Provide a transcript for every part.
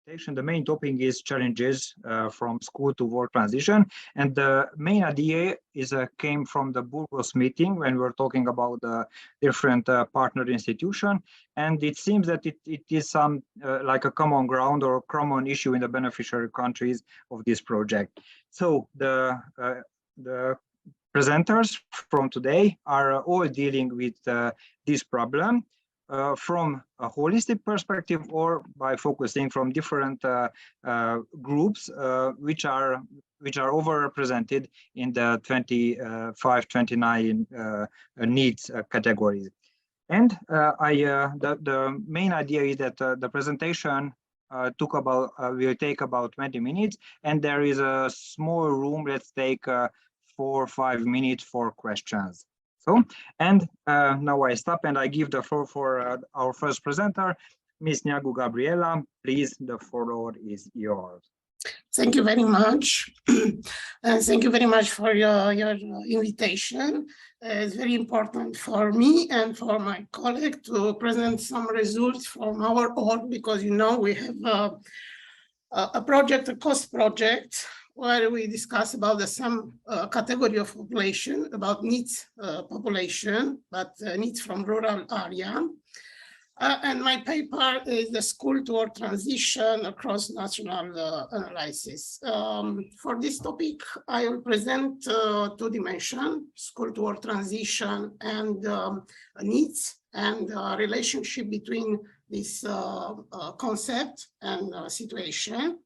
The main topic is challenges from school to work transition, and the main idea is came from the Burgos meeting when we were talking about the different partner institution, and it seems that it is some like a common ground or a common issue in the beneficiary countries of this project. So the presenters from today are all dealing with this problem. From a holistic perspective or by focusing from different groups which are overrepresented in the 25-29 needs categories. And the main idea is that the presentation will take about 20 minutes, and there is a small room. Let's take 4 or 5 minutes for questions. So, and now I stop and I give the floor for our first presenter, Ms. Neagu Gabriela. Please, the floor is yours. Thank you very much. And thank you very much for your invitation. It's very important for me and for my colleague to present some results from our org, because you know we have a project, a cost project, where we discuss about the some category of population, about needs population, but needs from rural area. And my paper is the school to work transition across national analysis. For this topic, I will present 2 dimensions, school to work transition and needs, and relationship between this concept and situation.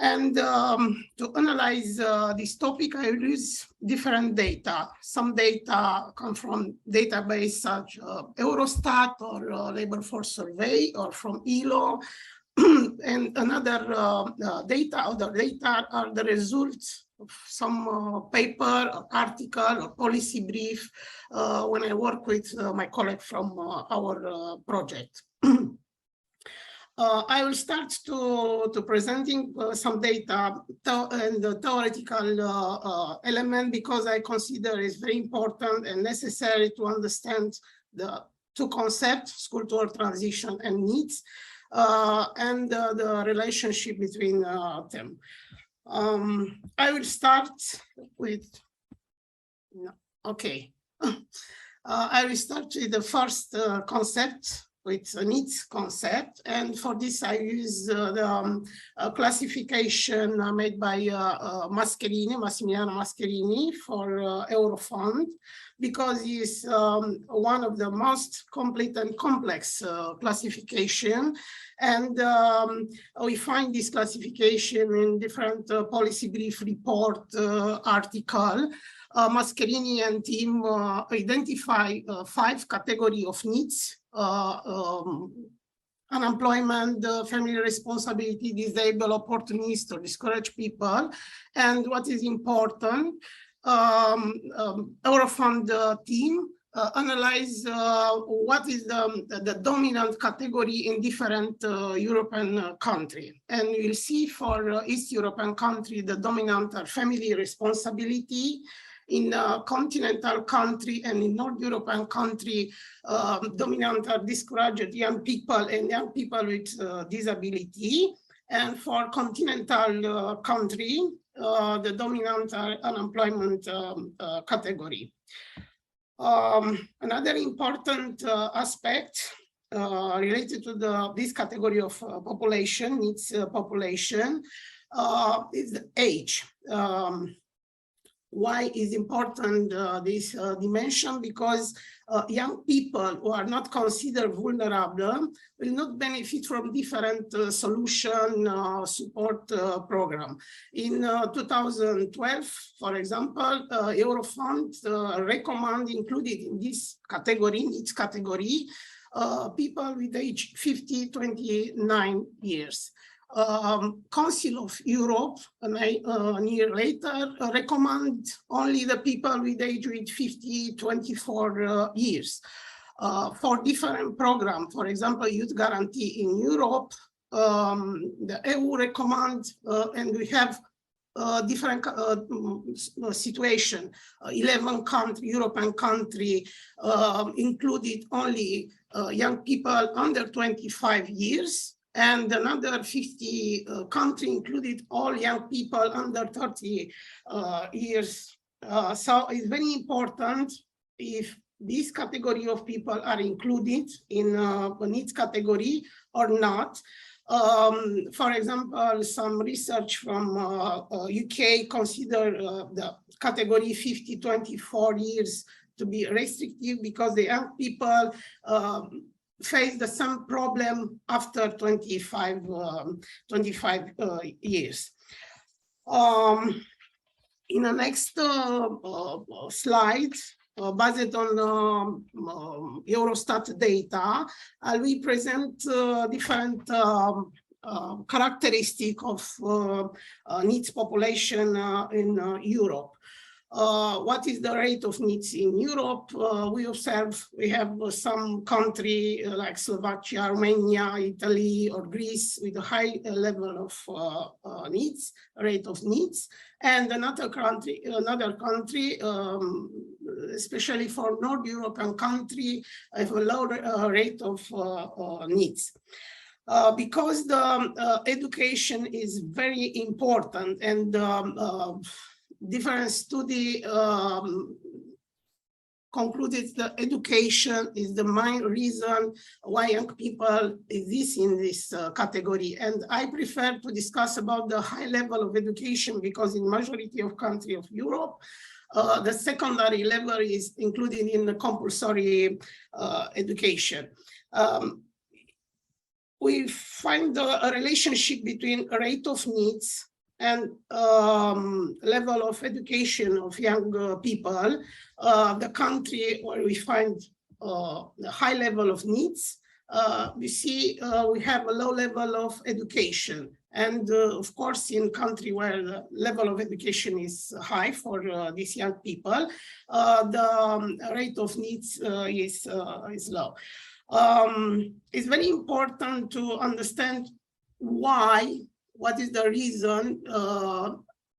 And to analyze this topic, I will use different data. Some data come from database such Eurostat or Labor Force Survey or from ELO. And other data are the results of some paper, or article, or policy brief when I work with my colleague from our project. I will start to presenting some data and the theoretical element, because I consider it's very important and necessary to understand the 2 concepts, school to work transition and needs, and the relationship between them. I will start with, I will start with the first concept, with a needs concept, and for this I use the classification made by Massimiliano Mascherini for Eurofund, because it's one of the most complete and complex classification, and we find this classification in different policy brief report article. Mascherini and team identify 5 categories of needs: unemployment, family responsibility, disabled, opportunist, or discouraged people. And what is important, Eurofund team analyze what is the dominant category in different European country. And we'll see for East European country, the dominant are family responsibility. In continental country and in North European country, dominant are discouraged young people and young people with disability. And for continental country, the dominant are unemployment category. Another important aspect related to this category of population, needs population, is the age. Why is important this dimension? Because young people who are not considered vulnerable will not benefit from different solution support program. In 2012, for example, Eurofund recommend included in this category, needs category, people with age 50-29 years. Council of Europe, a year later, recommend only the people with age with 50-24 years. For different program, for example, Youth Guarantee in Europe, the EU recommend, and we have different situation. 11 European country included only young people under 25 years, and another 50 countries included all young people under 30 years. So it's very important if this category of people are included in the needs category or not. For example, some research from UK consider the category 50-24 years to be restrictive because the young people face the same problem after 25 years. In the next slide, based on Eurostat data, we present different characteristics of needs population in Europe. What is the rate of needs in Europe? We observe we have some country like Slovakia, Romania, Italy, or Greece with a high level of needs, rate of needs, and another country, especially for North European country, have a low rate of needs. Because the education is very important, and different study concluded that education is the main reason why young people exist in this category. And I prefer to discuss about the high level of education because in majority of countries of Europe, the secondary level is included in the compulsory education. We find a relationship between rate of needs and level of education of young people. The country where we find the high level of needs, we see we have a low level of education. And of course, in country where the level of education is high for these young people, the rate of needs is low. It's very important to understand why. What is the reason?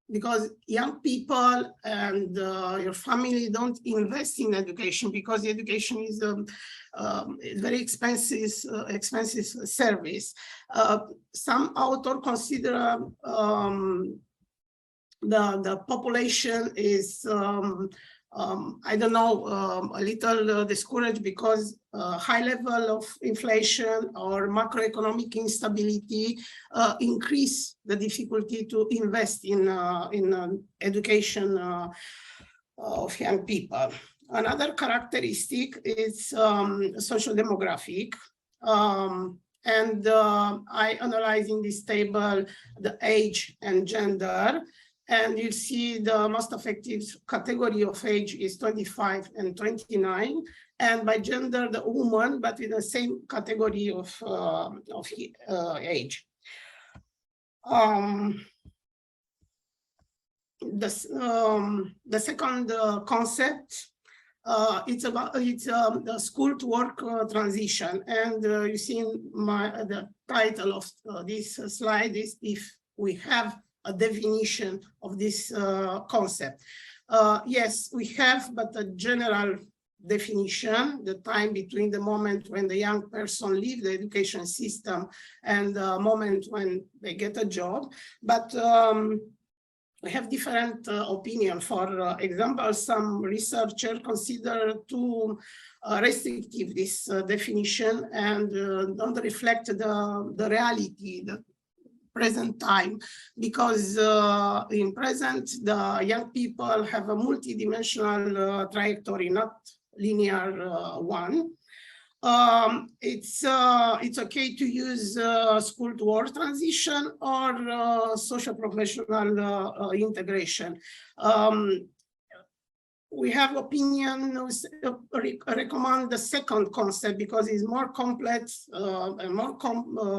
Because young people and your family don't invest in education because education is a very expensive service. Some authors consider the population is I don't know, a little discouraged because high level of inflation or macroeconomic instability increase the difficulty to invest in education of young people. Another characteristic is social demographic. And I analyze in this table the age and gender. And you see the most effective category of age is 25 and 29, and by gender, the woman, but in the same category of age. The second concept, it's the school to work transition, and you see in the title of this slide is if we have a definition of this concept. Yes, we have, but a general definition, the time between the moment when the young person leaves the education system and the moment when they get a job. But we have different opinion. For example, some researchers consider too restrictive this definition and don't reflect the reality, the present time, because in present, the young people have a multidimensional trajectory, not linear one. It's okay to use school to work transition or social professional integration. We have opinions recommend the second concept because it's more complex and more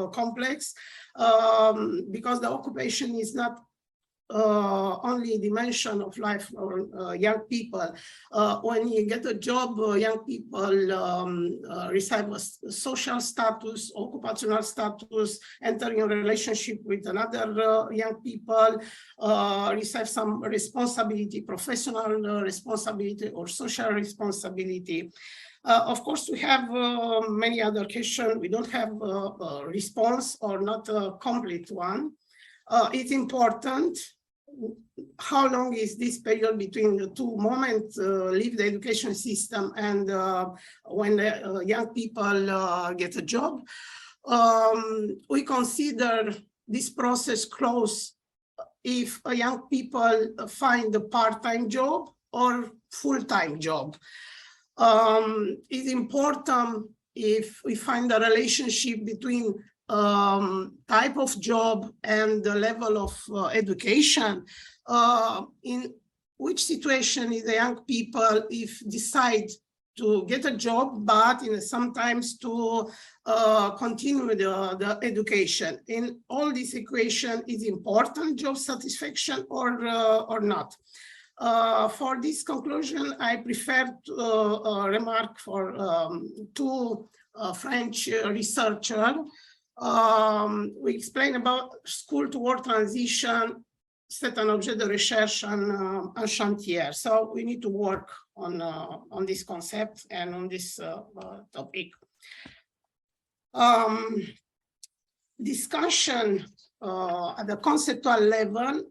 complex because the occupation is not only dimension of life for young people. When you get a job, young people receive a social status, occupational status, enter in a relationship with another young people, receive some responsibility, professional responsibility or social responsibility. Of course, we have many other questions. We don't have a response or not a complete one. It's important. How long is this period between the two moments leave the education system and when young people get a job? We consider this process close if young people find a part-time job or full-time job. It's important if we find a relationship between type of job and the level of education. In which situation is the young people if decide to get a job, but sometimes to continue the education. In all this equation is important, job satisfaction or not. For this conclusion, I prefer to remark for two French researchers. We explain about school to work transition, c'est un objet de recherche en chantier. So we need to work on this concept and on this topic. Discussion at the conceptual level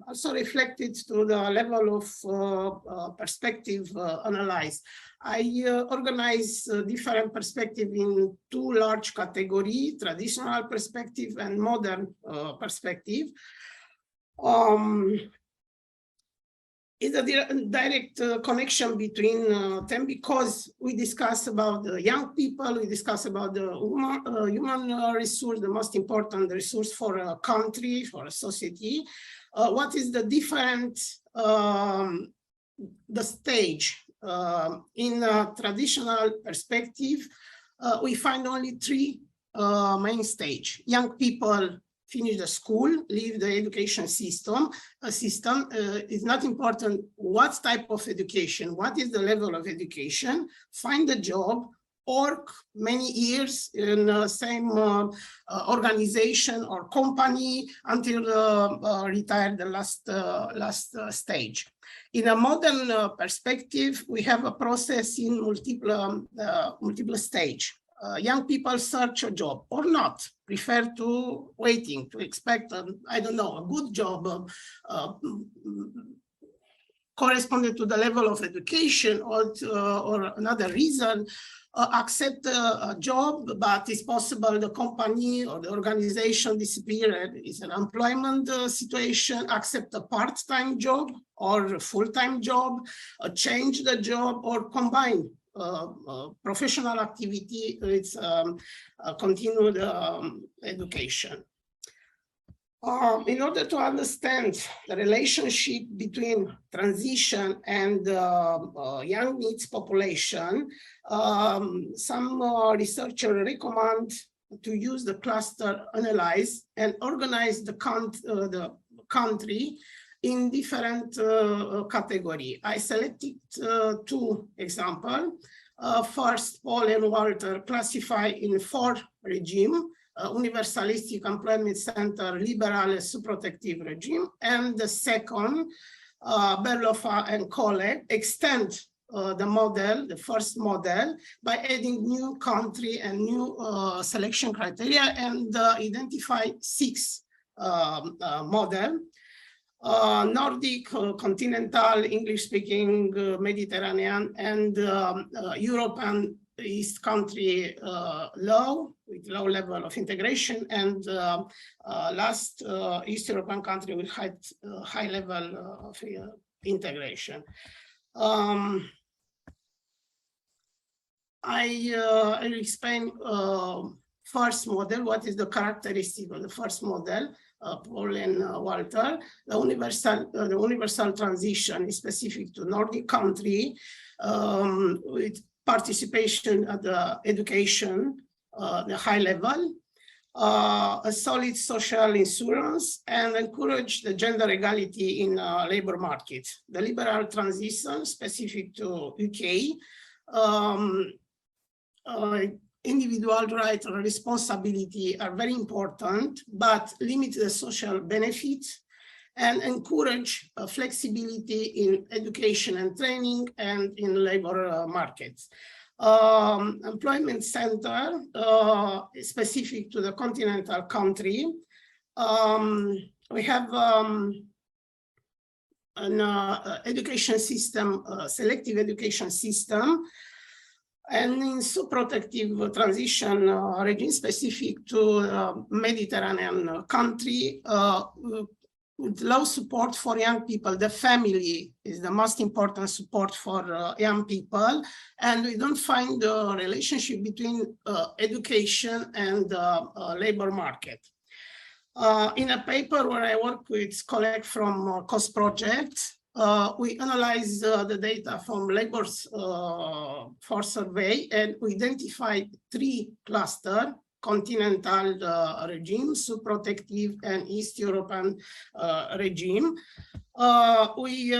also reflected to the level of perspective analyzed. I organize different perspective in two large categories, traditional perspective and modern perspective. Is a direct connection between them because we discuss about the young people, we discuss about the human resource, the most important resource for a country, for a society. What is the different, the stage? In a traditional perspective, we find only three main stage. Young people finish the school, leave the education system. It's not important what type of education, what is the level of education, find a job, work many years in the same organization or company until retire the last stage. In a modern perspective, we have a process in multiple stage. Young people search a job or not, prefer to waiting, to expect, I don't know, a good job corresponding to the level of education or another reason, accept a job, but it's possible the company or the organization disappeared, it's an employment situation, accept a part-time job or full-time job, change the job or combine professional activity, it's continued education. In order to understand the relationship between transition and young needs population, some researchers recommend to use the cluster analyze and organize the country in different categories. I selected two examples. First, Paul and Walter classify in 4 regimes, universalistic employment center, liberal, subprotective regime. And the second, Berlofa and colleagues extend the model, the first model, by adding new country and new selection criteria and identify 6 models. Nordic, continental, English-speaking, Mediterranean, and European East country low, with low level of integration, and last East European country with high level of integration. I'll explain first model, what is the characteristic of the first model. Paul and Walter, the universal transition is specific to Nordic country with participation at the education, the high level, a solid social insurance, and encourage the gender equality in labor market. The liberal transition specific to UK, individual rights or responsibility are very important, but limit the social benefits and encourage flexibility in education and training and in labor markets. Employment center specific to the continental country. We have an education system, selective education system, and in protective transition regime specific to Mediterranean country, with low support for young people. The family is the most important support for young people, and we don't find the relationship between education and labor market. In a paper where I work with colleagues from COST project, we analyze the data from labor force survey, and we identified 3 clusters: continental regime, subprotective, and East European regime. We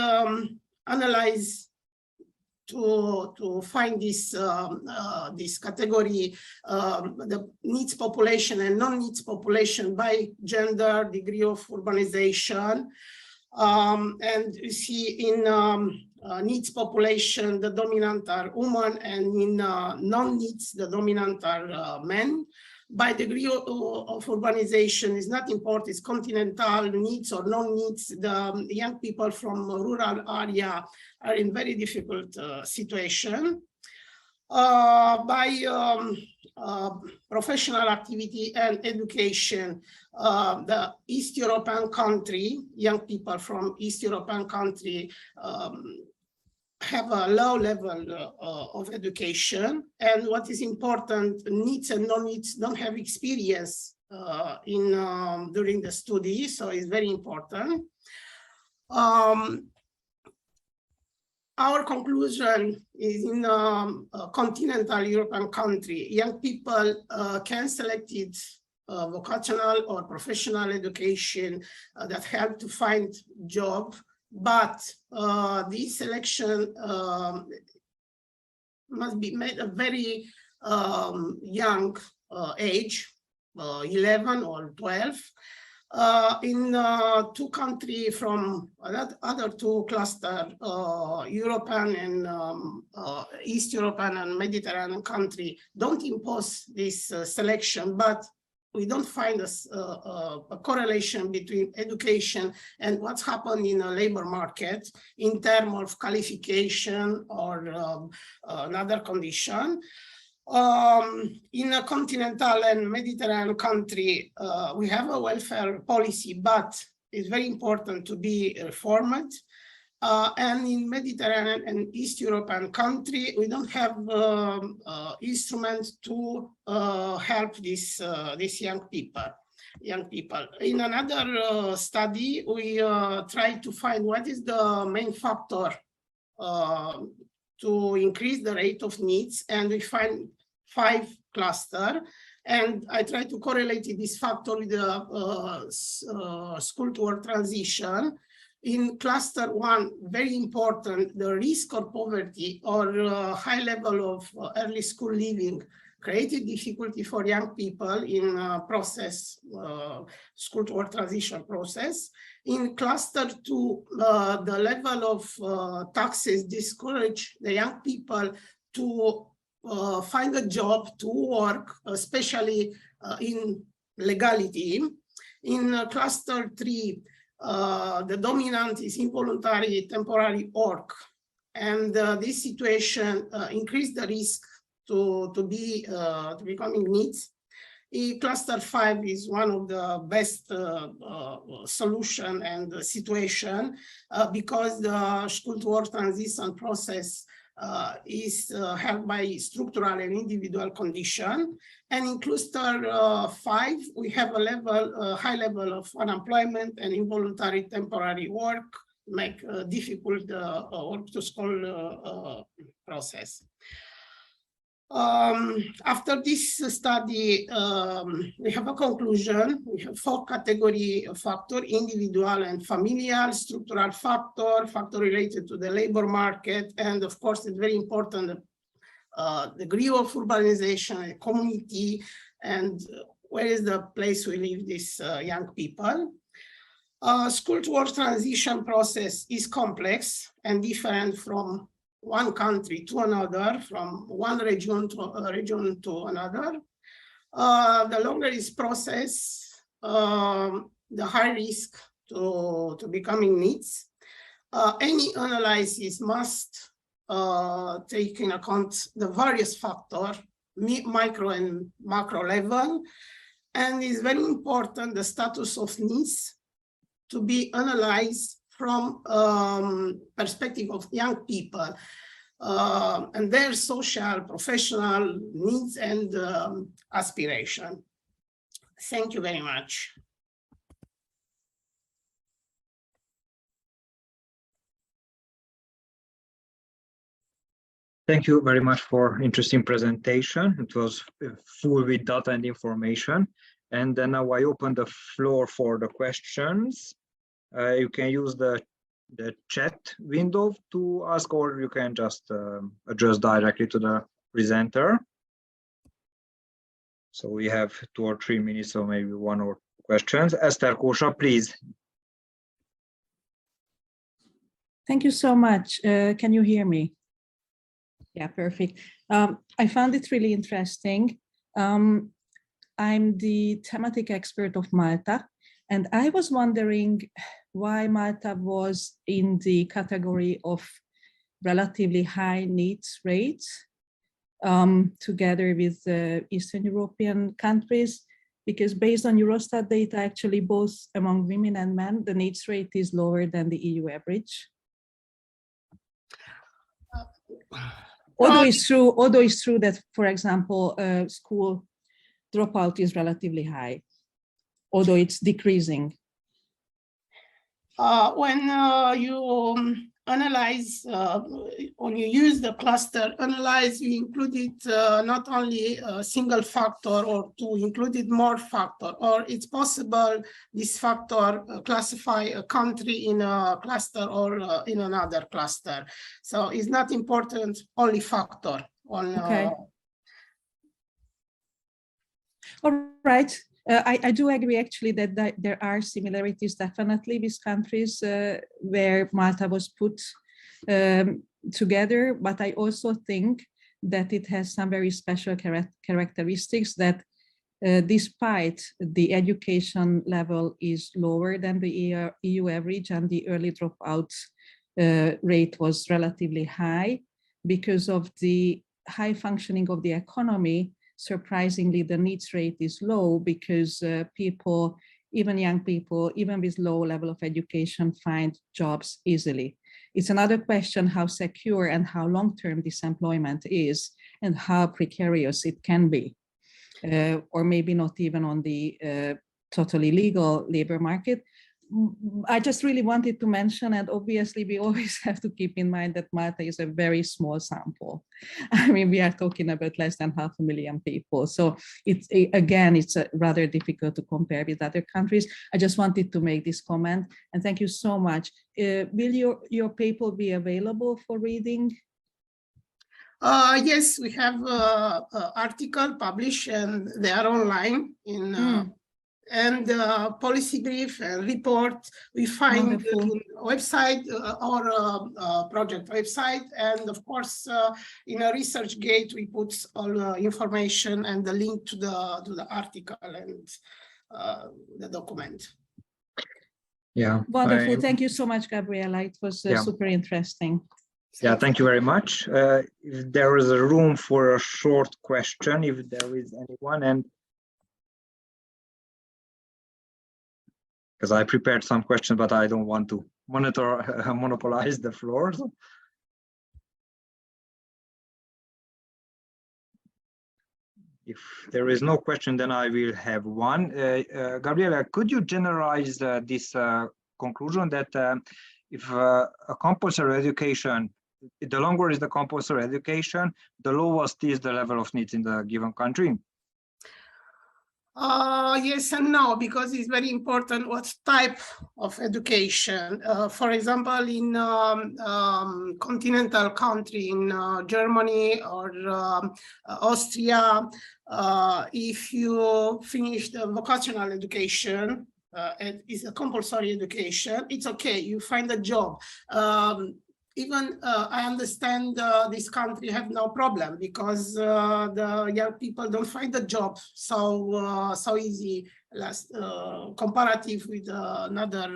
analyze to find this this category, the needs population and non-needs population by gender, degree of urbanization. And you see in needs population, the dominant are women, and in non-needs, the dominant are men. By degree of urbanization is not important, it's continental needs or non-needs. The young people from rural area are in very difficult situation. By professional activity and education, the East European country, young people from East European country have a low level of education, and what is important, needs and non-needs don't have experience during the study, so it's very important. Our conclusion is in continental European country, young people can select it vocational or professional education that help to find job, but this selection must be made at very young age, 11 or 12. In 2 countries from other 2 clusters, European and East European and Mediterranean country, don't impose this selection, but we don't find a correlation between education and what's happened in a labor market in terms of qualification or another condition. In a continental and Mediterranean country, we have a welfare policy, but it's very important to be reformed. And in Mediterranean and East European country, we don't have instruments to help these young people. In another study, we try to find what is the main factor to increase the rate of needs, and we find 5 clusters. And I try to correlate this factor with the school to work transition. In cluster 1, very important, the risk of poverty or high level of early school leaving created difficulty for young people in process, school to work transition process. In cluster 2, the level of taxes discourage the young people to find a job, to work, especially in legality. In cluster 3, the dominant is involuntary temporary work, and this situation increased the risk to becoming needs. Cluster 5 is one of the best solution and situation because the school to work transition process is helped by structural and individual condition. And in cluster 5, we have a high level of unemployment and involuntary temporary work, make difficult work to school process. After this study, we have a conclusion. We have 4 category of factor: individual and familial, structural factor, factor related to the labor market, and of course, it's very important, degree of urbanization, community, and where is the place we live these young people. School-to-work transition process is complex and different from one country to another, from one region to another. The longer this process, the high risk to becoming NEETs. Any analysis must take in account the various factors, micro and macro level, and it's very important the status of NEETs to be analyzed from perspective of young people and their social, professional needs and aspiration. Thank you very much. Thank you very much for interesting presentation. It was full with data and information. And then now I open the floor for the questions. You can use the chat window to ask, or you can just address directly to the presenter. So we have 2 or 3 minutes, or maybe 1 or 2 questions. Esther Kósa, please. Thank you so much. Can you hear me? Yeah, perfect. I found it really interesting. I'm the thematic expert of Malta, and I was wondering why Malta was in the category of relatively high NEETs rates together with Eastern European countries, because based on Eurostat data, actually both among women and men, the NEETs rate is lower than the EU average. Although it's true that, for example, school dropout is relatively high, although it's decreasing. When you analyze, when you use the cluster analyze, you included not only a single factor or to included more factor, or it's possible this factor classify a country in a cluster or in another cluster. So it's not important only factor on. Okay. All right. I do agree actually that there are similarities definitely with countries where Malta was put together, but I also think that it has some very special characteristics that despite the education level is lower than the EU average and the early dropout rate was relatively high, because of the high functioning of the economy. Surprisingly, the NEETs rate is low because people, even young people, even with low level of education, find jobs easily. It's another question how secure and how long-term this employment is and how precarious it can be, or maybe not even on the totally legal labor market. I just really wanted to mention, and obviously we always have to keep in mind that Malta is a very small sample. I mean, we are talking about less than 500,000 people. So it's rather difficult to compare with other countries. I just wanted to make this comment, and thank you so much. Will your paper be available for reading? Yes, we have an article published and they are online in and policy brief and report we find Wonderful. in website our project website, and of course in a research gate we put all information and the link to the article and the document. Yeah. Wonderful. Thank you so much, Gabriela. It was super interesting. Yeah, thank you very much. If there is a room for a short question, if there is anyone, and because I prepared some questions, but I don't want to monopolize the floor. So. If there is no question, then I will have one. Gabriela, could you generalize this conclusion that if a compulsory education, the longer is the compulsory education, the lowest is the level of needs in the given country? Yes and no, because it's very important what type of education. For example, in continental country, in Germany or Austria, if you finish the vocational education, is a compulsory education, it's okay, you find a job. Even I understand this country have no problem because the young people don't find a job so easy comparative with another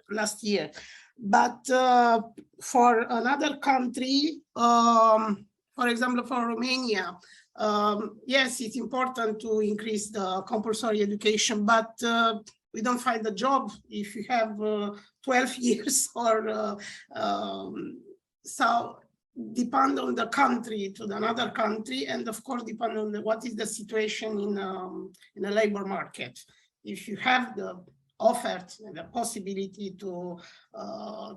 last year. But for another country, for example, for Romania, yes, it's important to increase the compulsory education, but we don't find a job if you have 12 years or so depend on the country to another country, and of course depend on what is the situation in the labor market. If you have the offer, the possibility to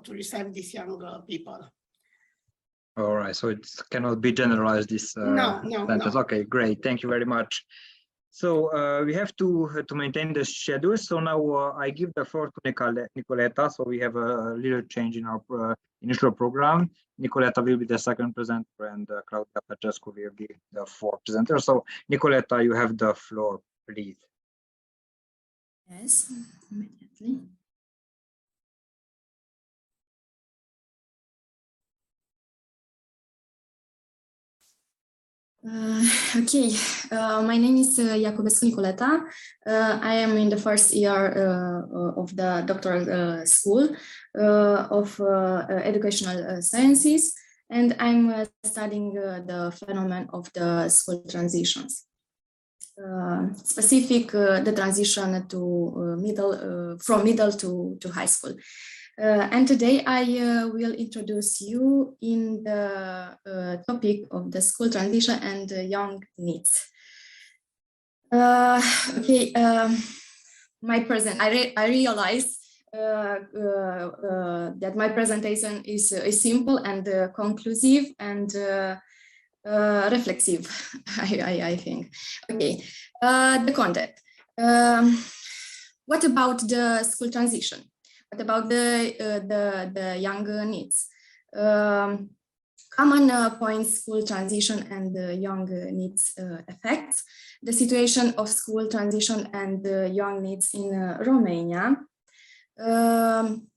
receive these young people. All right, so it cannot be generalized, this sentence. No. Okay, great, thank you very much. So we have to maintain the schedule. So now I give the floor to Nicoleta. So we have a little change in our initial program. Nicoleta will be the second presenter, and Claudia Petrescu will be the fourth presenter. So Nicoleta, you have the floor, please. Yes, immediately. Okay, my name is Iacobescu Nicoleta. I am in the first year of the doctoral school of educational sciences, and I'm studying the phenomenon of the school transitions. Specific the transition to from middle to high school. And today I will introduce you in the topic of the school transition and young needs. Okay, I realize that my presentation is simple and conclusive and reflexive, I think. Okay, the content. What about the school transition? What about the young needs? Common points school transition and young needs effects. The situation of school transition and young needs in Romania. From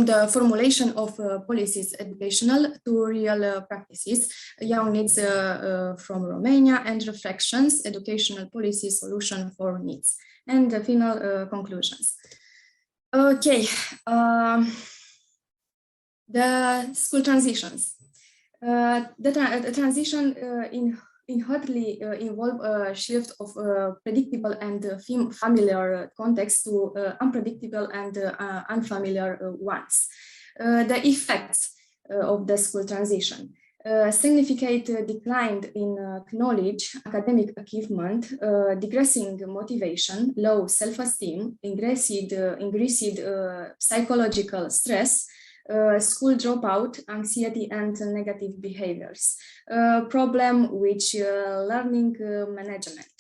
the formulation of policies educational to real practices, young needs from Romania, and reflections, educational policy solution for needs, and the final conclusions. Okay, the school transitions. The transition in hotly involve a shift of predictable and familiar context to unpredictable and unfamiliar ones. The effects of the school transition. Significant decline in knowledge, academic achievement, decreasing motivation, low self-esteem, increased psychological stress, school dropout, anxiety, and negative behaviors. Problem with learning management.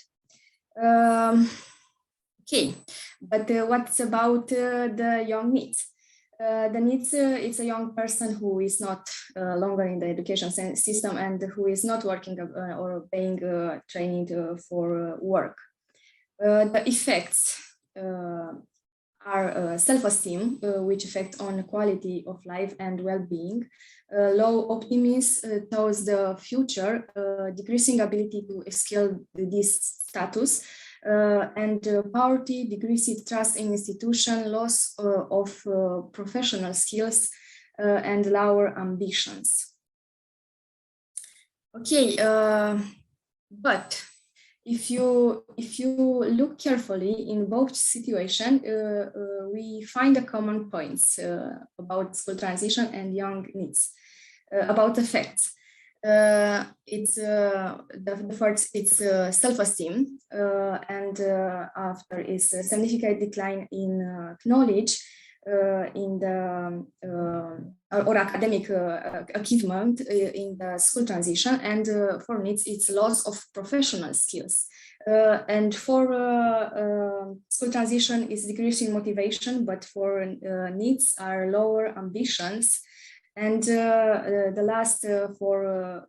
Okay, but what's about the young needs? The needs, it's a young person who is not longer in the education system and who is not working or paying training for work. The effects are self-esteem, which affect on quality of life and well-being, low optimism towards the future, decreasing ability to scale this status, and poverty, decreased trust in institution, loss of professional skills, and lower ambitions. Okay, but if you look carefully in both situations, we find the common points about school transition and young needs, about effects. It's the first, it's self-esteem, and after is a significant decline in knowledge, in the or academic achievement in the school transition, and for needs it's loss of professional skills, and for school transition is decreasing motivation, but for needs are lower ambitions. And the last for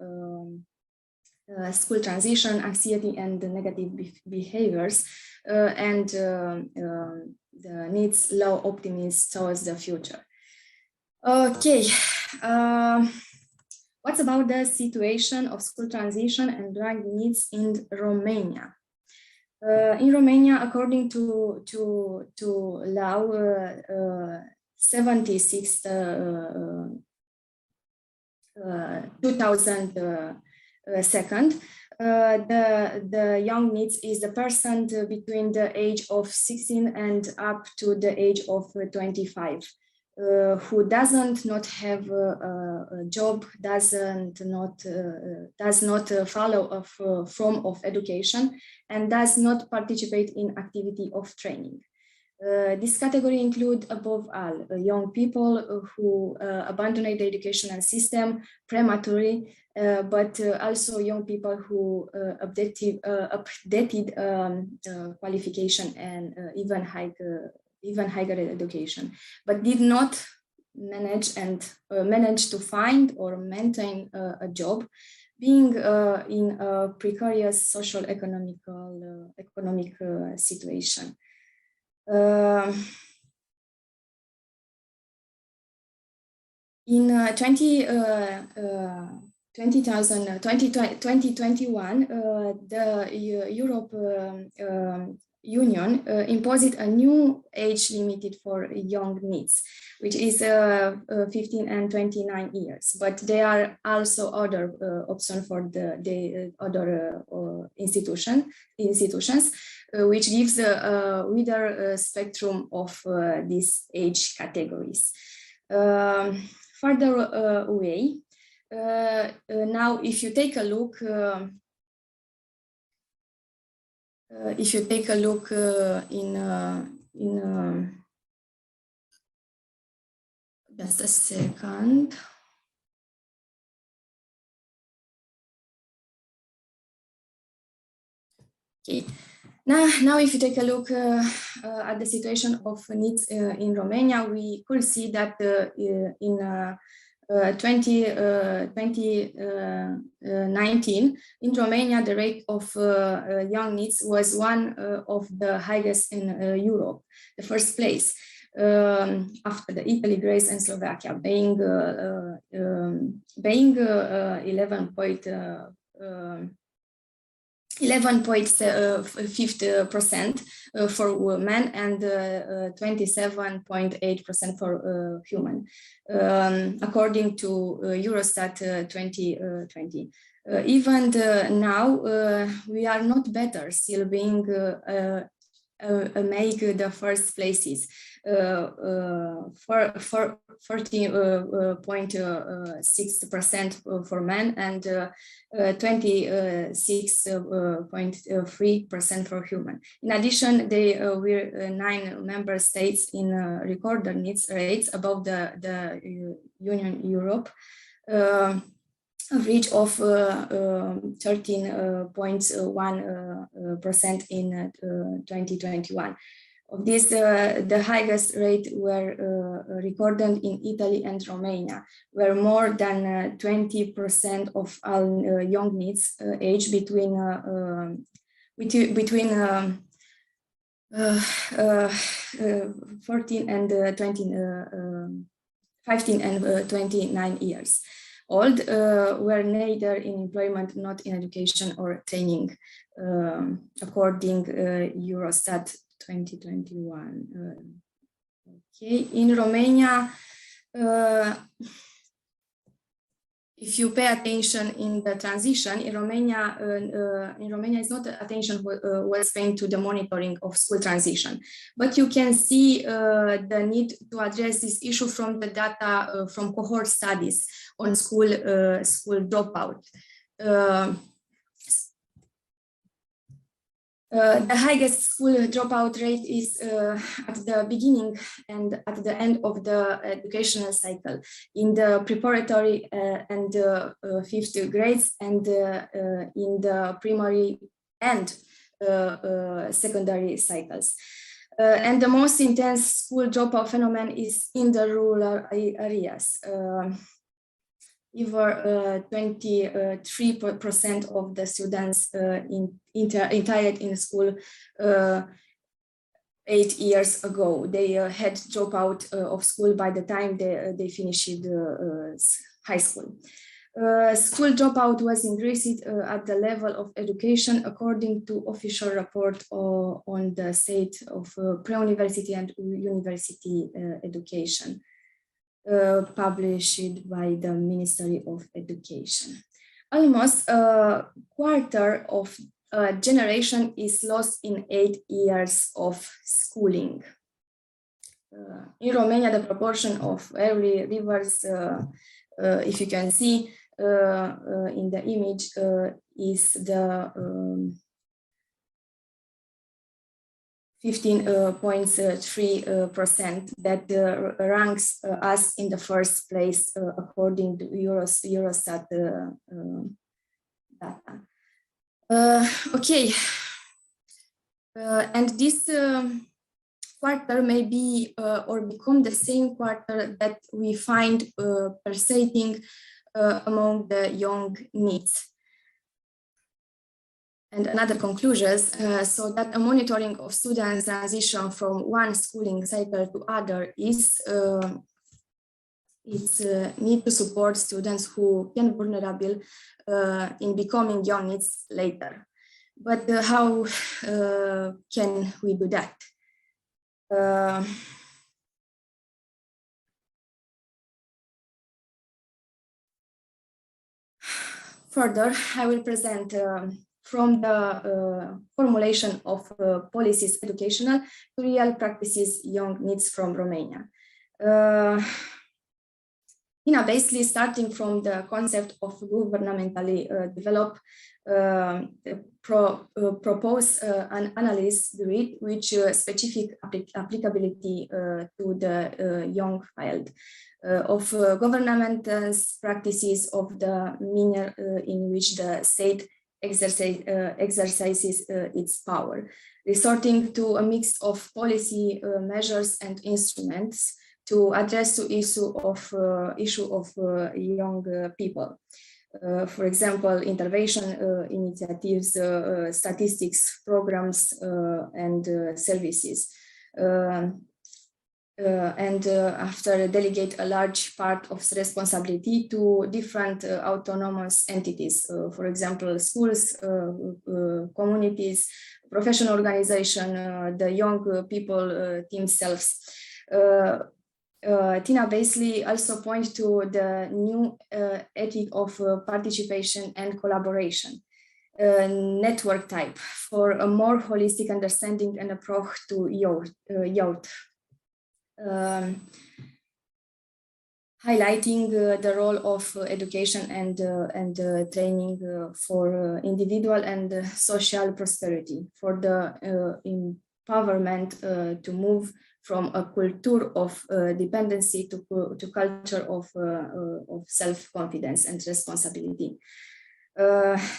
school transition, anxiety, and the negative behaviors, and the needs low optimism towards the future. Okay, what about the situation of school transition and drug needs in Romania? In Romania, according to law 76 2002, the young needs is the person between the age of 16 and up to the age of 25. Who does not have a job, does not follow a form of education, and does not participate in activity of training. This category include above all young people who abandon the educational system prematurely, but also young people who updated qualification and even higher education, but did not manage to find or maintain a job, being in a precarious social economic situation. In 2021, the Europe Union imposed a new age limited for young needs, which is 15 and 29 years. But there are also other options for the other institutions, which gives a wider spectrum of these age categories. Further away, now if you take a look. In just a second. Okay. Now, if you take a look at the situation of needs in Romania, we could see that in 2019, in Romania, the rate of young needs was one of the highest in Europe, the first place, after the Italy, Greece, and Slovakia, being 11.5% for women and 27.8% for human, according to Eurostat 2020. Even now, we are not better, still being make the first places, 40.6% for men and 26.3% for human. In addition, there were 9 member states in recorded needs rates above the Union Europe. Average of 13.1% in 2021. Of this, the highest rate were recorded in Italy and Romania, where more than 20% of all young needs age between 15 and 29 years old were neither in employment, not in education or training, according Eurostat 2021. Okay, in Romania, if you pay attention in the transition, in Romania is not attention was paid to the monitoring of school transition, but you can see the need to address this issue from the data from cohort studies on school dropout. The highest school dropout rate is at the beginning and at the end of the educational cycle, in the preparatory and 5th grades, and in the primary and secondary cycles. And the most intense school dropout phenomenon is in the rural areas. Either 23% of the students entered in school 8 years ago. They had dropped out of school by the time they finished high school. School dropout was increased at the level of education according to official report on the state of pre-university and university education, published by the Ministry of Education. Almost a quarter of a generation is lost in 8 years of schooling. In Romania, the proportion of early leavers, if you can see in the image, is the 15.3% that ranks us in the first place according to Eurostat data. Okay, and this quarter may be or become the same quarter that we find pulsating among the young NEETs. And another conclusions, so that a monitoring of students' transition from one schooling cycle to other is need to support students who can be vulnerable in becoming young NEETs later. But how can we do that? Further, I will present from the formulation of policies educational to real practices young NEETs from Romania. Basically starting from the concept of governmentally developed propose an analysis grid which specific applicability to the young field of government practices of the manner in which the state exercises its power, resorting to a mix of policy measures and instruments to address the issue of young people. For example, intervention initiatives, statistics, programs, and services. After delegate a large part of responsibility to different autonomous entities, for example, schools, communities, professional organization, the young people themselves. Tina basically also points to the new ethic of participation and collaboration, network type for a more holistic understanding and approach to youth. Highlighting the role of education and training for individual and social prosperity, for the empowerment to move from a culture of dependency to culture of self-confidence and responsibility.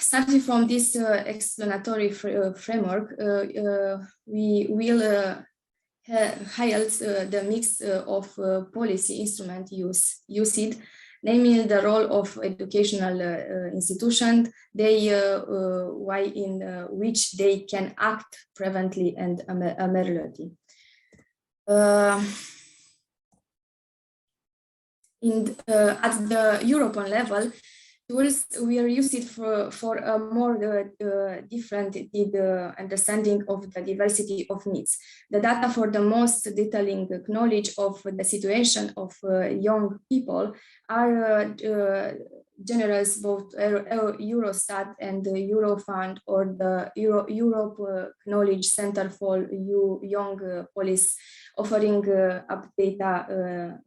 Starting from this explanatory framework, we will highlight the mix of policy instrument used, namely the role of educational institutions, way in which they can act preventively and amelioratively. At the European level, tools we are used for a more different understanding of the diversity of needs. The data for the most detailing knowledge of the situation of young people are generous both Eurostat and the Eurofund or the Europe Knowledge Center for Young Police, offering up data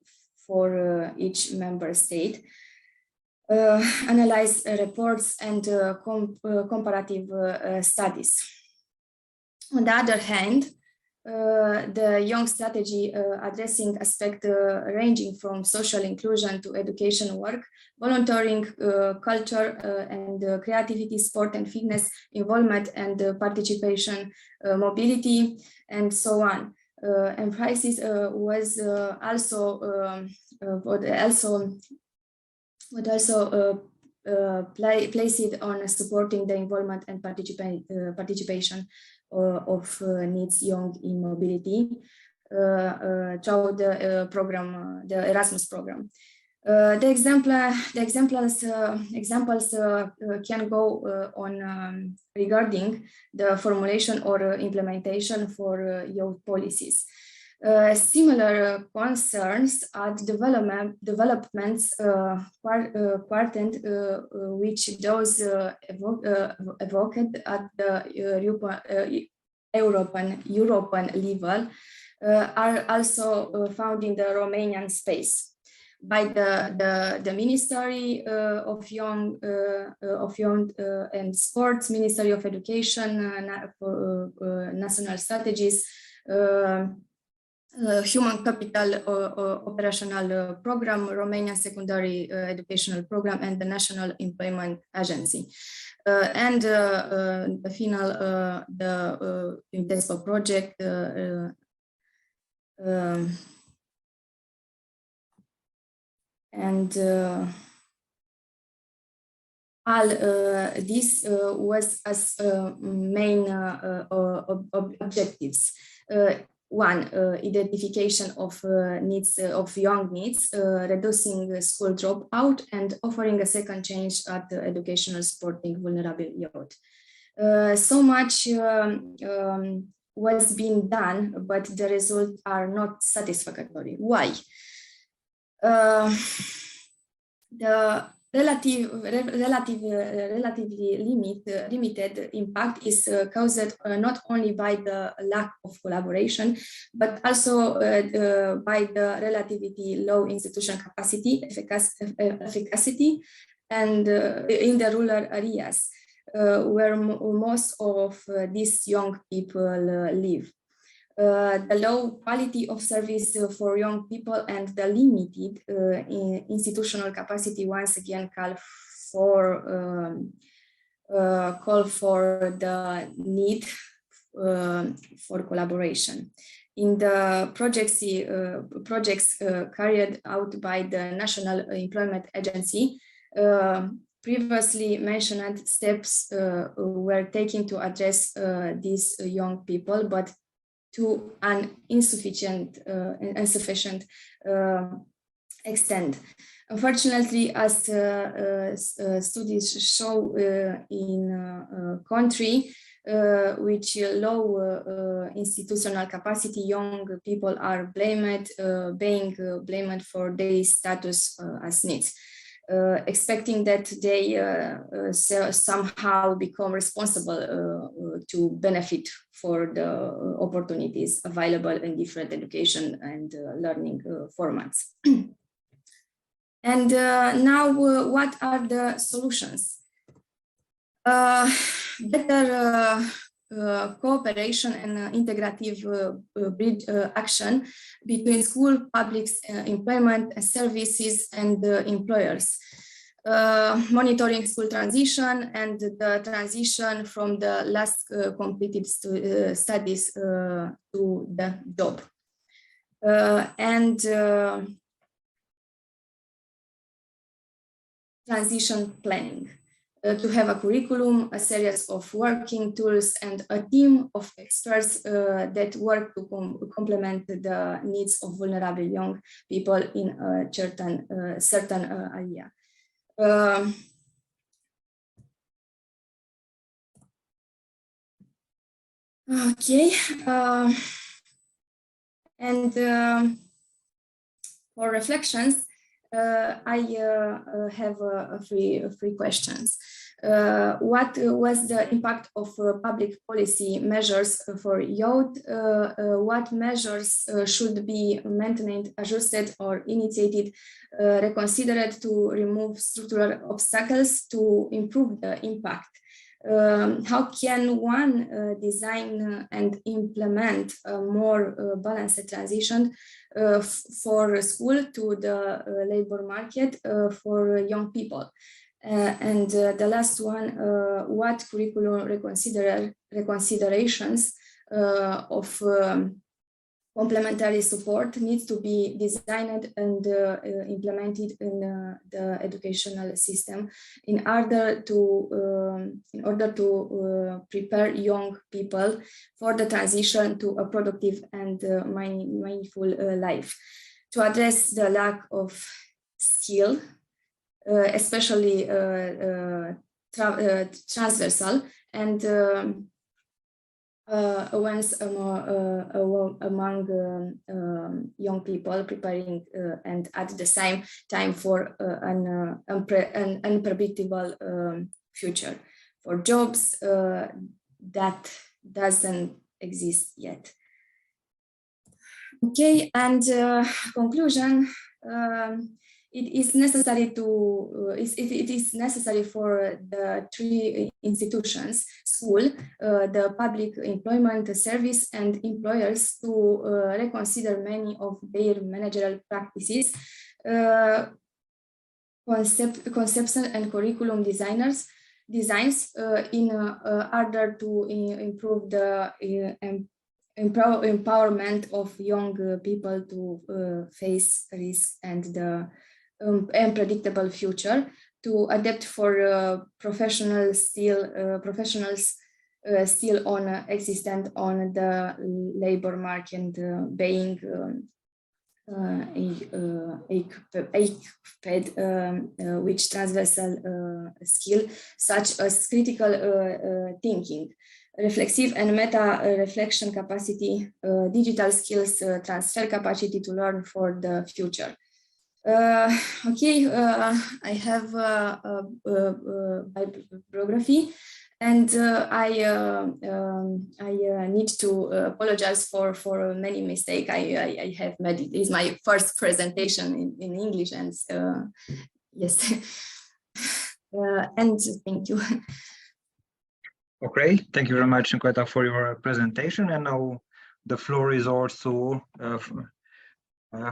for each member state. Analyze reports and comparative studies. On the other hand, the young strategy addressing aspects ranging from social inclusion to education work, volunteering, culture and creativity, sport and fitness, involvement and participation, mobility, and so on. Emphasis was also but also place it on supporting the involvement and participation of NEETs young in mobility through the program, the Erasmus program. The examples can go on regarding the formulation or implementation for youth policies. Similar concerns are developments quartant which those evoked at the European level are also found in the Romanian space by the Ministry of Young and Sports, Ministry of Education, National Strategies, Human Capital Operational Program, Romanian Secondary Educational Program, and the National Employment Agency. And the final, the INTESPO project, and all this was as main objectives. One, identification of needs of young needs, reducing school dropout, and offering a second chance at educational supporting vulnerable youth. So much was being done, but the results are not satisfactory. Why? The relatively limited impact is caused not only by the lack of collaboration, but also by the relatively low institutional capacity, efficacy, and in the rural areas where most of these young people live. The low quality of service for young people and the limited institutional capacity once again call for the need for collaboration. In the projects carried out by the National Employment Agency, previously mentioned steps were taken to address these young people, but to an insufficient extent. Unfortunately, as studies show in country which low institutional capacity, young people are being blamed for their status as needs. Expecting that they somehow become responsible to benefit for the opportunities available in different education and learning formats. And now, what are the solutions? Better cooperation and integrative bridge action between school, public employment services, and employers. Monitoring school transition and the transition from the last completed studies to the job. And transition planning. To have a curriculum, a series of working tools, and a team of experts that work to complement the needs of vulnerable young people in a certain area. Okay, and for reflections, I have three questions. What was the impact of public policy measures for youth? What measures should be maintained, adjusted, or initiated, reconsidered to remove structural obstacles to improve the impact? How can one design and implement a more balanced transition for school to the labor market for young people? And the last one, what curriculum reconsiderations of Complementary support needs to be designed and implemented in the educational system in order to prepare young people for the transition to a productive and mindful life. To address the lack of skill, especially transversal and awareness among young people preparing and at the same time for an unpredictable future for jobs that doesn't exist yet. Okay, and conclusion. It is necessary for the three institutions, school, the public employment service, and employers to reconsider many of their managerial practices, concepts and curriculum designs in order to improve the empowerment of young people to face risk and the unpredictable future, to adapt for professionals still on existent on the labor market, being which transversal skill such as critical thinking, reflexive and meta reflection capacity, digital skills, transfer capacity to learn for the future. Okay, I have bibliography, and I need to apologize for many mistakes I have made. It is my first presentation in English, and yes, and thank you. Okay, thank you very much, Nicoletta, for your presentation. And now the floor is also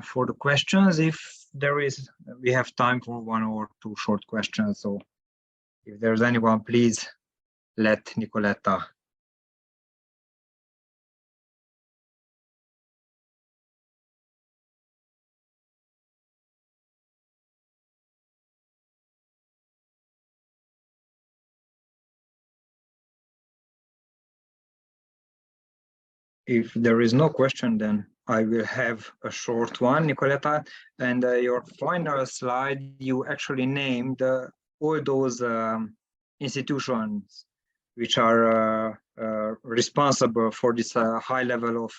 for the questions. If there is, we have time for one or two short questions. So if there's anyone, please let Nicoletta. If there is no question, then I will have a short one, Nicoletta. And your final slide, you actually named all those institutions which are responsible for this high level of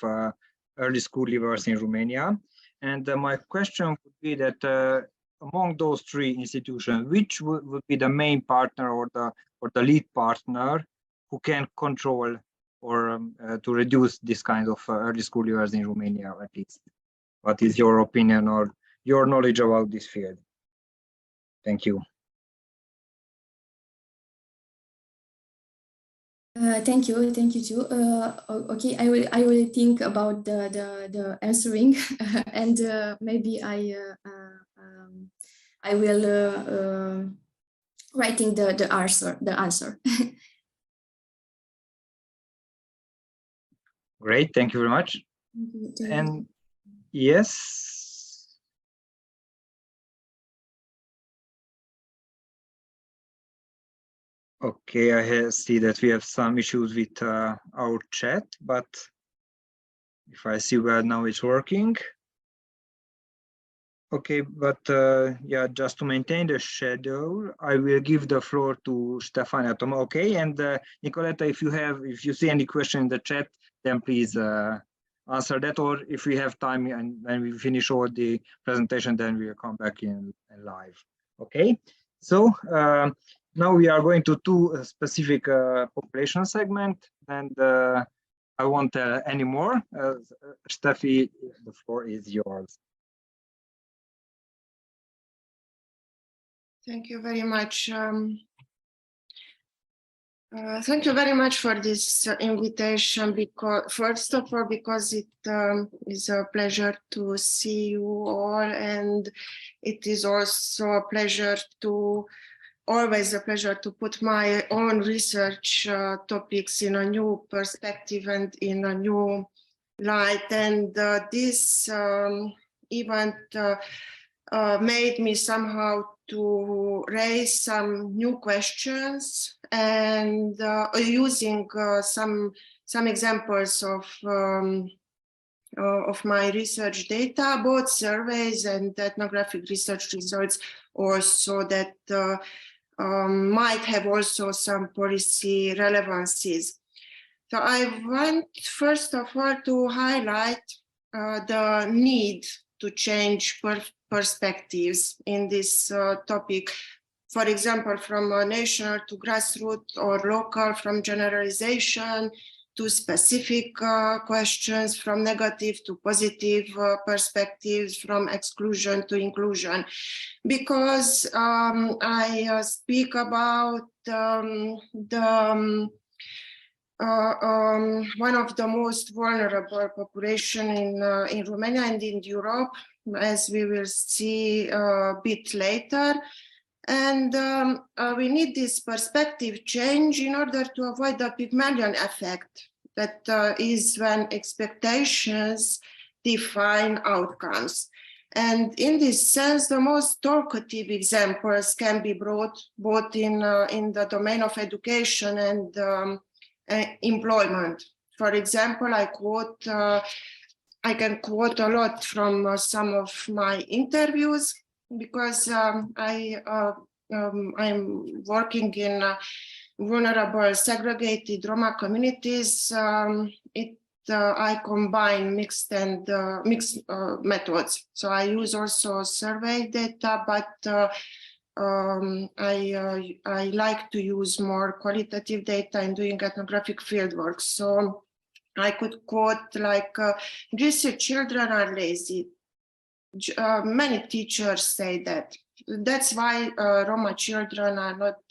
early school leavers in Romania. And my question would be that among those three institutions, which would be the main partner or the lead partner who can control or to reduce this kind of early school leavers in Romania, at least? What is your opinion or your knowledge about this field? Thank you. Thank you too. Okay, I will think about the answering, and maybe I will writing the answer. Great, thank you very much. And yes. Okay, I see that we have some issues with our chat, but if I see well, now it's working. Okay, but yeah, just to maintain the schedule, I will give the floor to Stefánia, Toma. Okay, and Nicoletta, if you see any question in the chat, then please answer that, or if we have time and when we finish all the presentation, then we'll come back in live. Okay, so now we are going to two specific population segment, and I won't tell any more. Steffi, the floor is yours. Thank you very much. Thank you very much for this invitation, because first of all, because it is a pleasure to see you all, and it is also a pleasure always a pleasure to put my own research topics in a new perspective and in a new light, and this event made me somehow to raise some new questions and using some examples of my research data, both surveys and ethnographic research results, also that might have also some policy relevancies. So I want first of all to highlight the need to change perspectives in this topic. For example, from national to grassroots or local, from generalization to specific questions, from negative to positive perspectives, from exclusion to inclusion. Because I speak about one of the most vulnerable population in Romania and in Europe, as we will see a bit later. And we need this perspective change in order to avoid the Pygmalion effect, that is when expectations define outcomes. And in this sense, the most talkative examples can be brought both in the domain of education and employment. For example, I can quote a lot from some of my interviews, because I'm working in vulnerable, segregated Roma communities. I combine mixed methods. So I use also survey data, but I like to use more qualitative data in doing ethnographic fieldwork. So I could quote like, GC children are lazy. Many teachers say that. That's why Roma children are not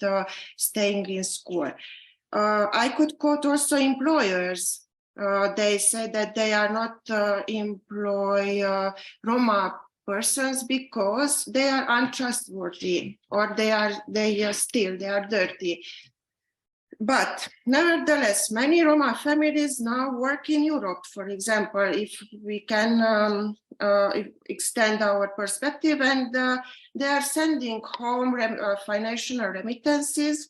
staying in school. I could quote also employers. They say that they are not employ Roma persons because they are untrustworthy, or they are dirty. But nevertheless, many Roma families now work in Europe, for example, if we can extend our perspective, and they are sending home financial remittances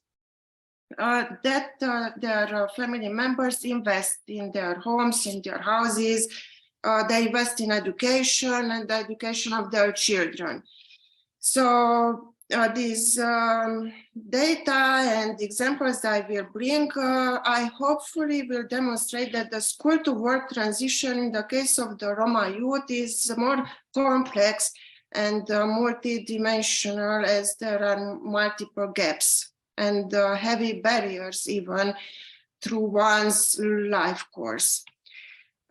that their family members invest in their homes, in their houses. They invest in education and the education of their children. So these data and examples that I will bring, I hopefully will demonstrate that the school to work transition in the case of the Roma youth is more complex and multidimensional, as there are multiple gaps and heavy barriers even through one's life course.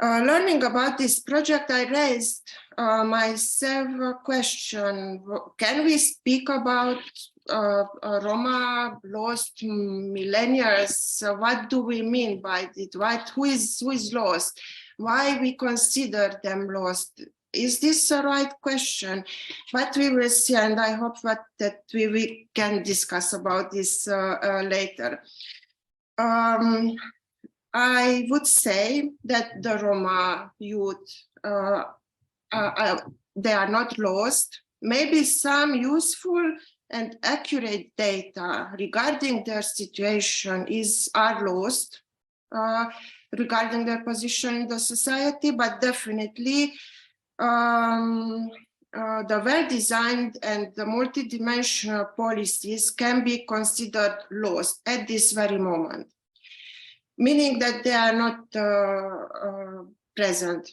Learning about this project, I raised myself a question: can we speak about Roma lost millennials? What do we mean by it? Who is lost? Why we consider them lost? Is this a right question? But we will see, and I hope that we can discuss about this later. I would say that the Roma youth, they are not lost. Maybe some useful and accurate data regarding their situation are lost regarding their position in the society, but definitely the well-designed and the multidimensional policies can be considered lost at this very moment, meaning that they are not present.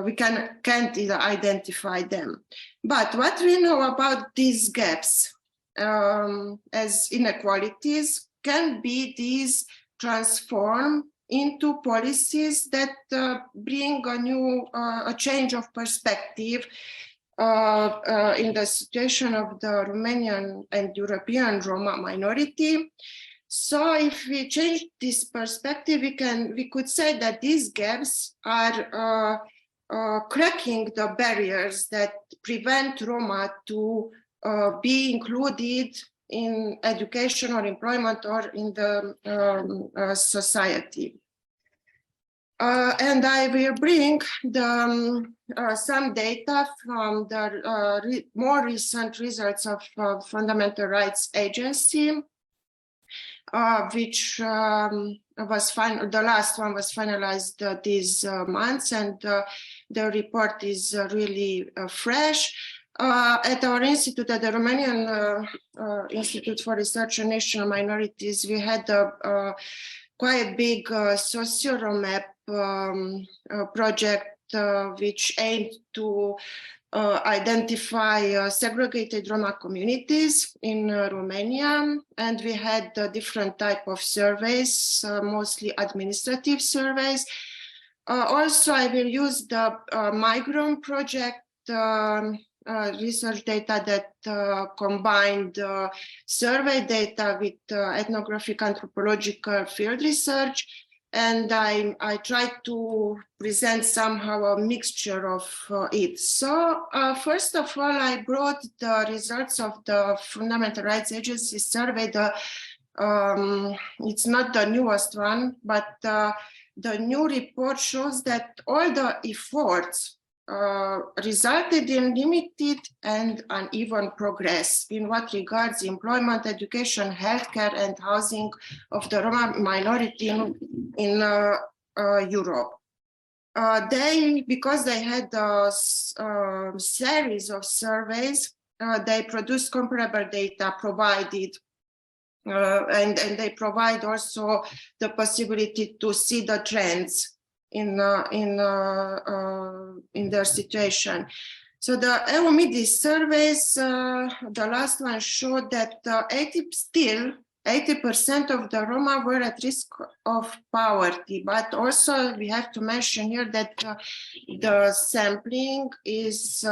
We can't identify them. But what we know about these gaps as inequalities can be these transformed into policies that bring a change of perspective in the situation of the Romanian and European Roma minority. So if we change this perspective, we could say that these gaps are cracking the barriers that prevent Roma to be included in education or employment or in the society. And I will bring some data from the more recent results of Fundamental Rights Agency, which the last one was finalized these months, and the report is really fresh. At our institute, at the Romanian Institute for Research on National Minorities, we had a quite big socio-Roma project which aimed to identify segregated Roma communities in Romania, and we had different type of surveys, mostly administrative surveys. Also, I will use the Migrum project research data that combined survey data with ethnographic anthropological field research. And I tried to present somehow a mixture of it. So first of all, I brought the results of the Fundamental Rights Agency survey. It's not the newest one, but the new report shows that all the efforts resulted in limited and uneven progress in what regards employment, education, healthcare, and housing of the Roma minority in Europe. Because they had a series of surveys, they produced comparable data provided, and they provide also the possibility to see the trends in their situation. So the EU surveys, the last one showed that 80% of the Roma were at risk of poverty, but also we have to mention here that the sampling is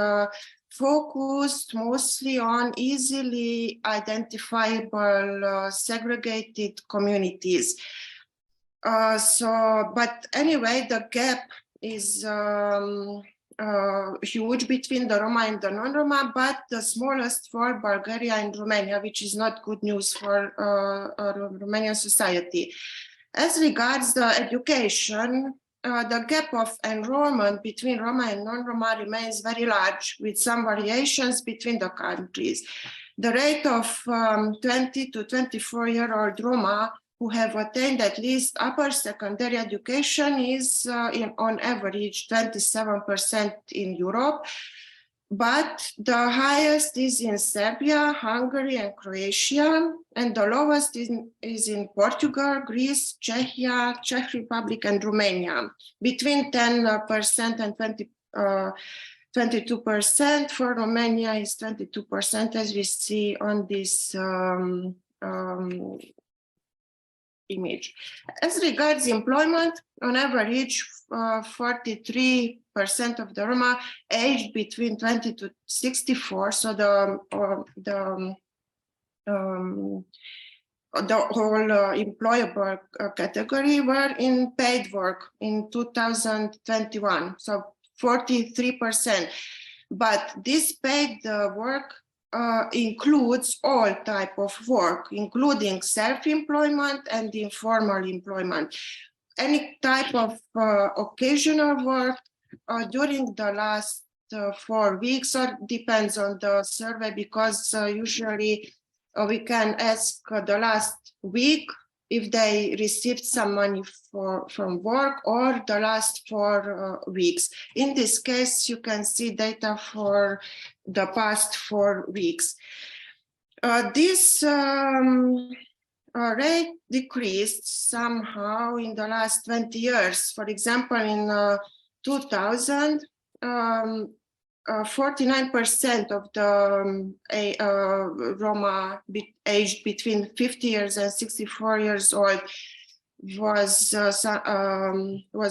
focused mostly on easily identifiable segregated communities. But anyway, the gap is huge between the Roma and the non-Roma, but the smallest for Bulgaria and Romania, which is not good news for Romanian society. As regards the education, the gap of enrollment between Roma and non-Roma remains very large, with some variations between the countries. The rate of 20 to 24-year-old Roma who have attained at least upper secondary education is on average 27% in Europe, but the highest is in Serbia, Hungary, and Croatia, and the lowest is in Portugal, Greece, Czechia, Czech Republic, and Romania, between 10% and 22%. For Romania is 22%, as we see on this image. As regards employment, on average, 43% of the Roma aged between 20 to 64. So the whole employable category were in paid work in 2021. So 43%. But this paid work includes all type of work, including self-employment and informal employment. Any type of occasional work during the last 4 weeks, or depends on the survey, because usually we can ask the last week if they received some money from work, or the last 4 weeks. In this case, you can see data for the past 4 weeks. This rate decreased somehow in the last 20 years. For example, in 2000, 49% of the Roma aged between 50 years and 64 years old was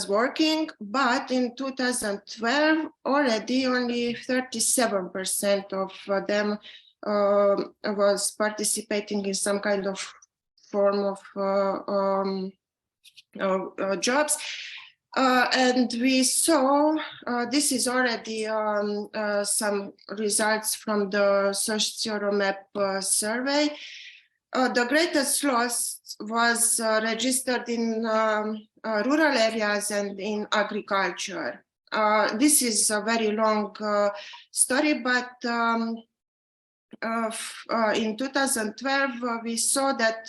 working, but in 2012 already only 37% of them was participating in some kind of form of jobs. And we saw, this is already some results from the Socio-Romep survey. The greatest loss was registered in rural areas and in agriculture. This is a very long story, but in 2012, we saw that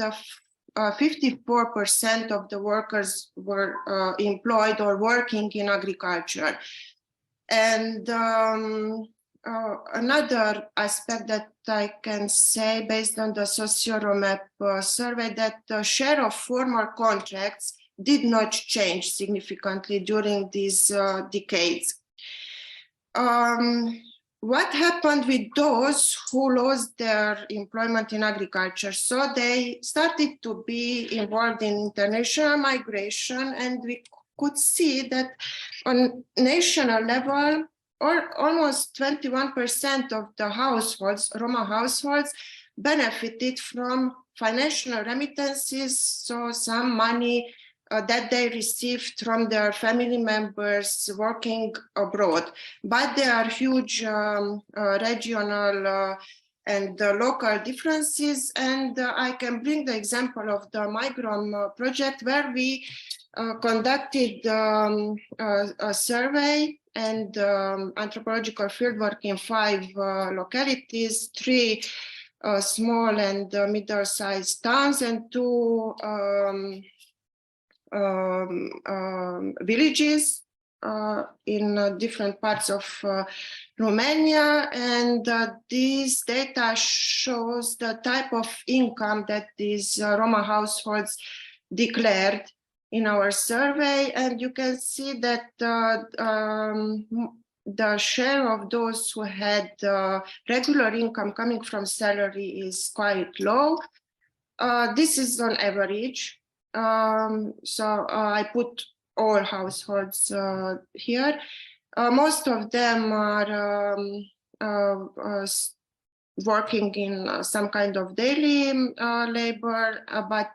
54% of the workers were employed or working in agriculture. And another aspect that I can say based on the Socio-Romep survey, that the share of formal contracts did not change significantly during these decades. What happened with those who lost their employment in agriculture? So they started to be involved in international migration, and we could see that on national level, or almost 21% of the households, Roma households, benefited from financial remittances, so some money that they received from their family members working abroad. But there are huge regional and local differences, and I can bring the example of the Migrom project, where we conducted a survey and anthropological fieldwork in 5 localities, 3 small and middle-sized towns, and 2 villages in different parts of Romania. And this data shows the type of income that these Roma households declared in our survey, and you can see that the share of those who had regular income coming from salary is quite low. This is on average. So I put all households here. Most of them are working in some kind of daily labor, but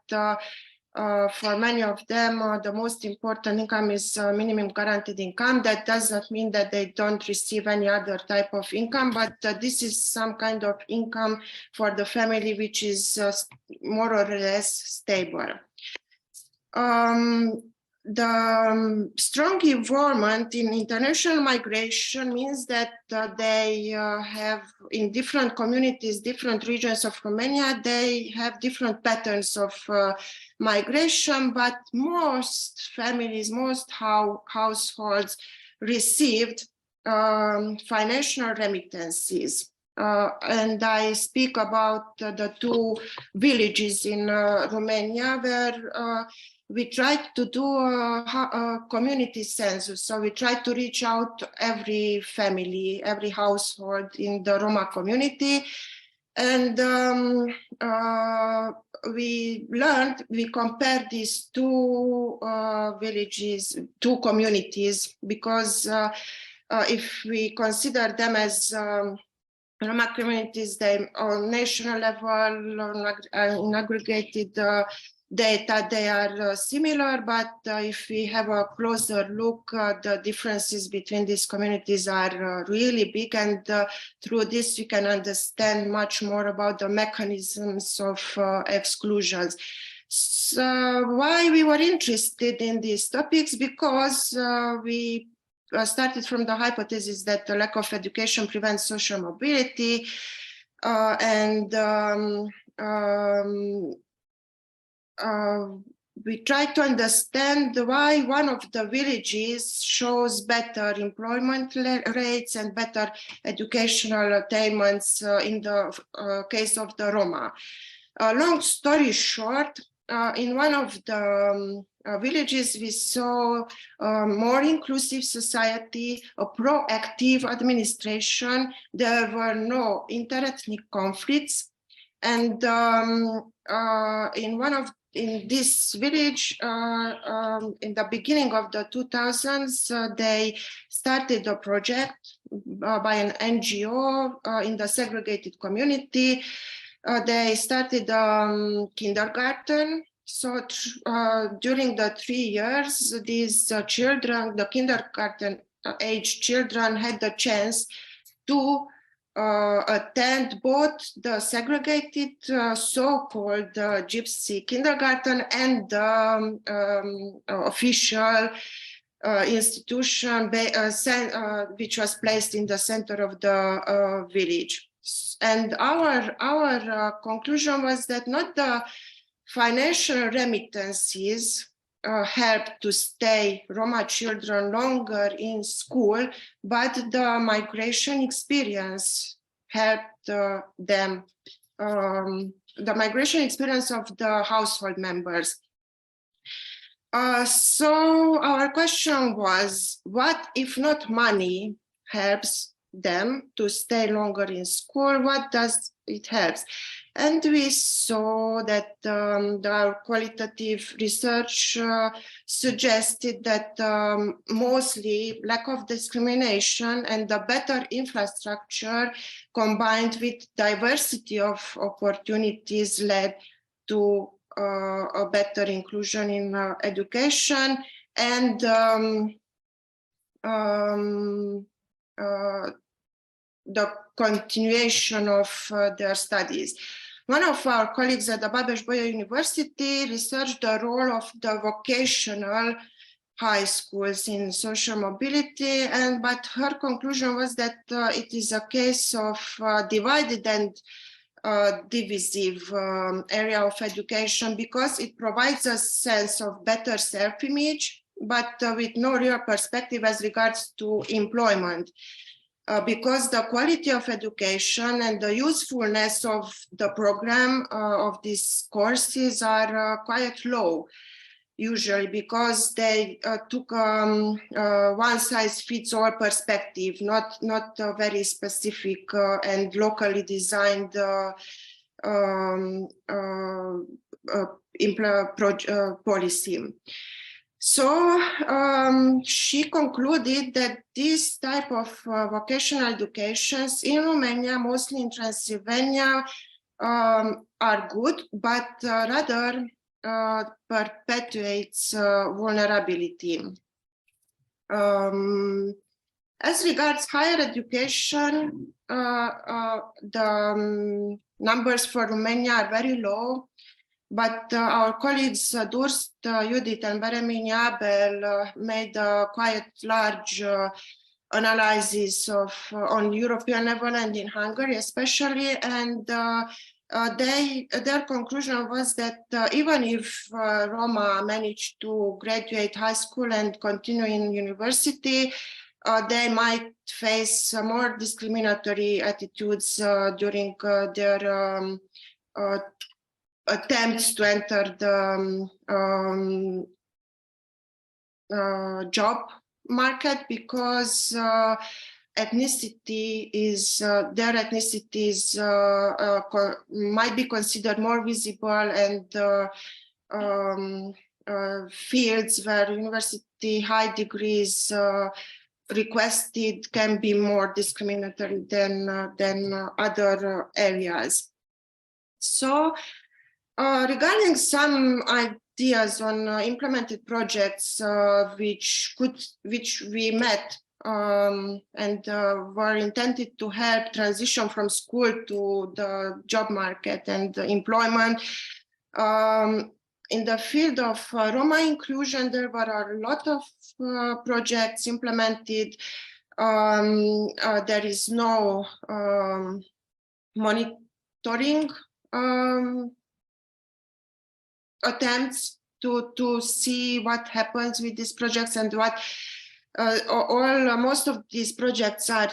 for many of them, the most important income is minimum guaranteed income. That does not mean that they don't receive any other type of income, but this is some kind of income for the family, which is more or less stable. The strong involvement in international migration means that they have, in different communities, different regions of Romania, they have different patterns of migration, but most families, most households received financial remittances. And I speak about the 2 villages in Romania where we tried to do a community census. So we tried to reach out to every family, every household in the Roma community. And we compared these 2 villages, 2 communities, because if we consider them as Roma communities, they on national level, on aggregated data, they are similar, but if we have a closer look, the differences between these communities are really big, and through this you can understand much more about the mechanisms of exclusions. So why we were interested in these topics? Because we started from the hypothesis that the lack of education prevents social mobility, and we tried to understand why one of the villages shows better employment rates and better educational attainments in the case of the Roma. Long story short, in one of the villages, we saw a more inclusive society, a proactive administration. There were no interethnic conflicts, and in this village, in the beginning of the 2000s, they started a project by an NGO in the segregated community. They started kindergarten. So during the 3 years, these children, the kindergarten age children, had the chance to attend both the segregated so-called gypsy kindergarten and the official institution which was placed in the center of the village. And our conclusion was that not the financial remittances helped to stay Roma children longer in school, but the migration experience helped them, the migration experience of the household members. So our question was, what if not money helps them to stay longer in school? What does it help? And we saw that our qualitative research suggested that mostly lack of discrimination and the better infrastructure combined with diversity of opportunities led to a better inclusion in education and the continuation of their studies. One of our colleagues at the Babes-Bolyai University researched the role of the vocational high schools in social mobility, but her conclusion was that it is a case of divided and divisive area of education because it provides a sense of better self-image, but with no real perspective as regards to employment. Because the quality of education and the usefulness of the program of these courses are quite low, usually because they took one-size-fits-all perspective, not a very specific and locally designed policy. So she concluded that this type of vocational educations in Romania, mostly in Transylvania, are good, but rather perpetuates vulnerability. As regards higher education, the numbers for Romania are very low. But our colleagues Durst, Judith, and Beremi Abel made a quite large analysis on European level and in Hungary especially, and their conclusion was that even if Roma managed to graduate high school and continue in university, they might face more discriminatory attitudes during their attempts to enter the job market because their ethnicity might be considered more visible, and fields where university high degrees requested can be more discriminatory than other areas. So regarding some ideas on implemented projects which we met and were intended to help transition from school to the job market and employment. In the field of Roma inclusion, there were a lot of projects implemented. There is no monitoring attempts to see what happens with these projects and what most of these projects are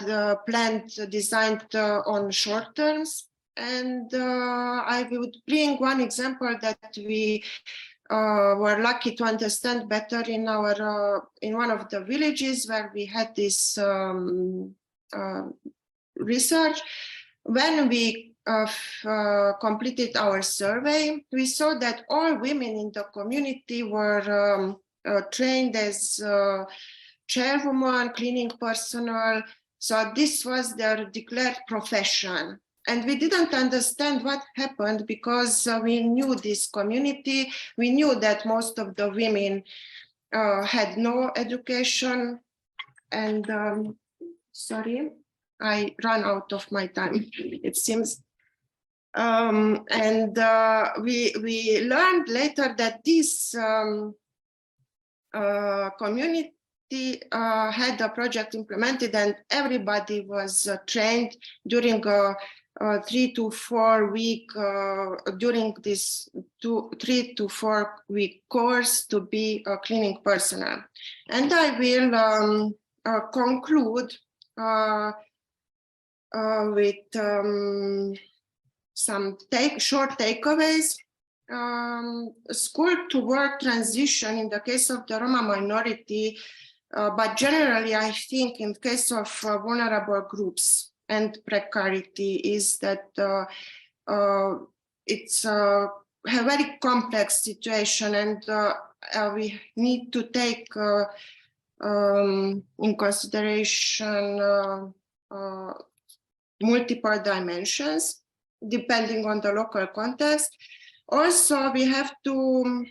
planned, designed on short terms. And I would bring one example that we were lucky to understand better in one of the villages where we had this research. When we completed our survey, we saw that all women in the community were trained as chairwoman, cleaning personnel. So this was their declared profession. And we didn't understand what happened because we knew this community. We knew that most of the women had no education and, I run out of my time, it seems. We learned later that this community had a project implemented, and everybody was trained during a 3 to 4 week during this 3 to 4 week course to be a cleaning personnel. And I will conclude with some short takeaways. School to work transition in the case of the Roma minority, but generally I think in case of vulnerable groups and precarity is that it's a very complex situation, and we need to take in consideration multiple dimensions depending on the local context. Also, we have to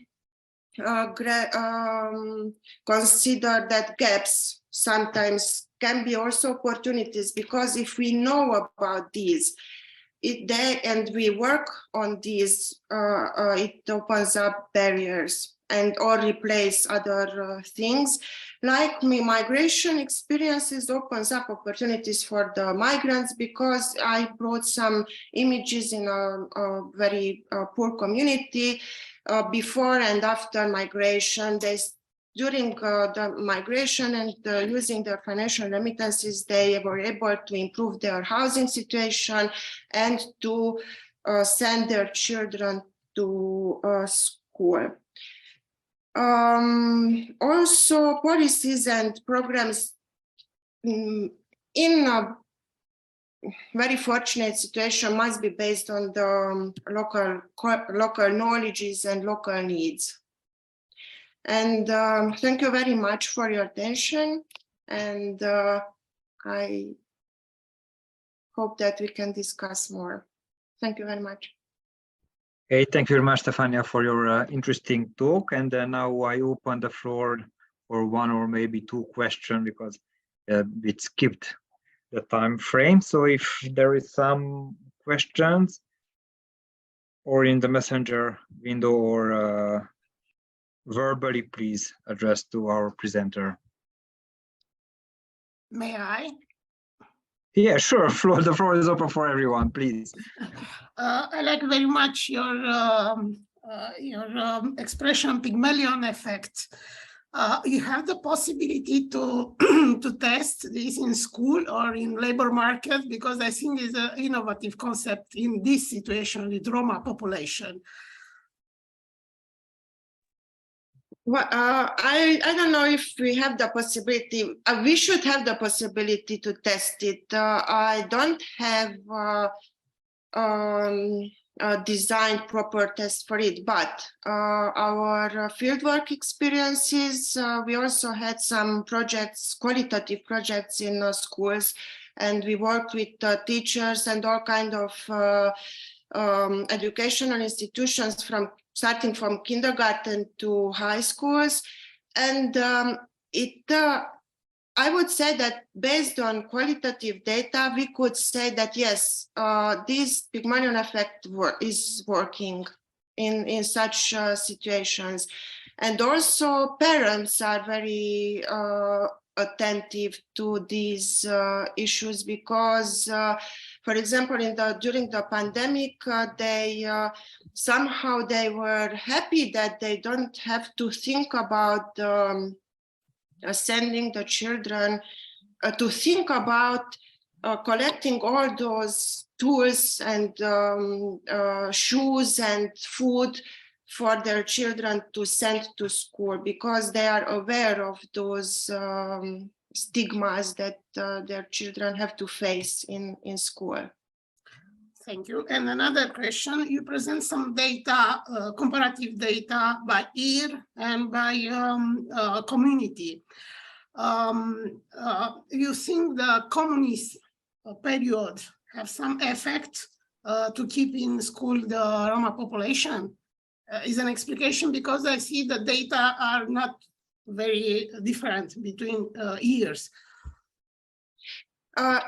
consider that gaps sometimes can be also opportunities, because if we know about these and we work on these, it opens up barriers and or replace other things. Like migration experiences opens up opportunities for the migrants, because I brought some images in a very poor community before and after migration. During the migration and using their financial remittances, they were able to improve their housing situation and to send their children to school. Also, policies and programs in a very fortunate situation must be based on the local knowledges and local needs. And thank you very much for your attention, and I hope that we can discuss more. Thank you very much. Okay, thank you very much, Stefánia, for your interesting talk. And now I open the floor for one or maybe two questions, because it skipped the time frame. So if there is some questions, or in the messenger window, or verbally, please address to our presenter. May I? Yeah, sure. The floor is open for everyone, please. I like very much your expression Pygmalion effect. You have the possibility to to test this in school or in labor market, because I think it's an innovative concept in this situation with Roma population. Well, I don't know if we have the possibility. We should have the possibility to test it. I don't have a designed proper test for it, but our fieldwork experiences, we also had some projects, qualitative projects in schools, and we worked with teachers and all kind of educational institutions starting from kindergarten to high schools. And I would say that based on qualitative data, we could say that yes, this Pygmalion effect is working in such situations. And also parents are very attentive to these issues, because for example, during the pandemic, they somehow they were happy that they don't have to think about sending the children, to think about collecting all those tools and shoes and food for their children to send to school, because they are aware of those stigmas that their children have to face in school. Thank you. And another question, you present some data, comparative data by year and by community. You think the communist period have some effect to keep in school the Roma population? Is an explication, because I see the data are not very different between years.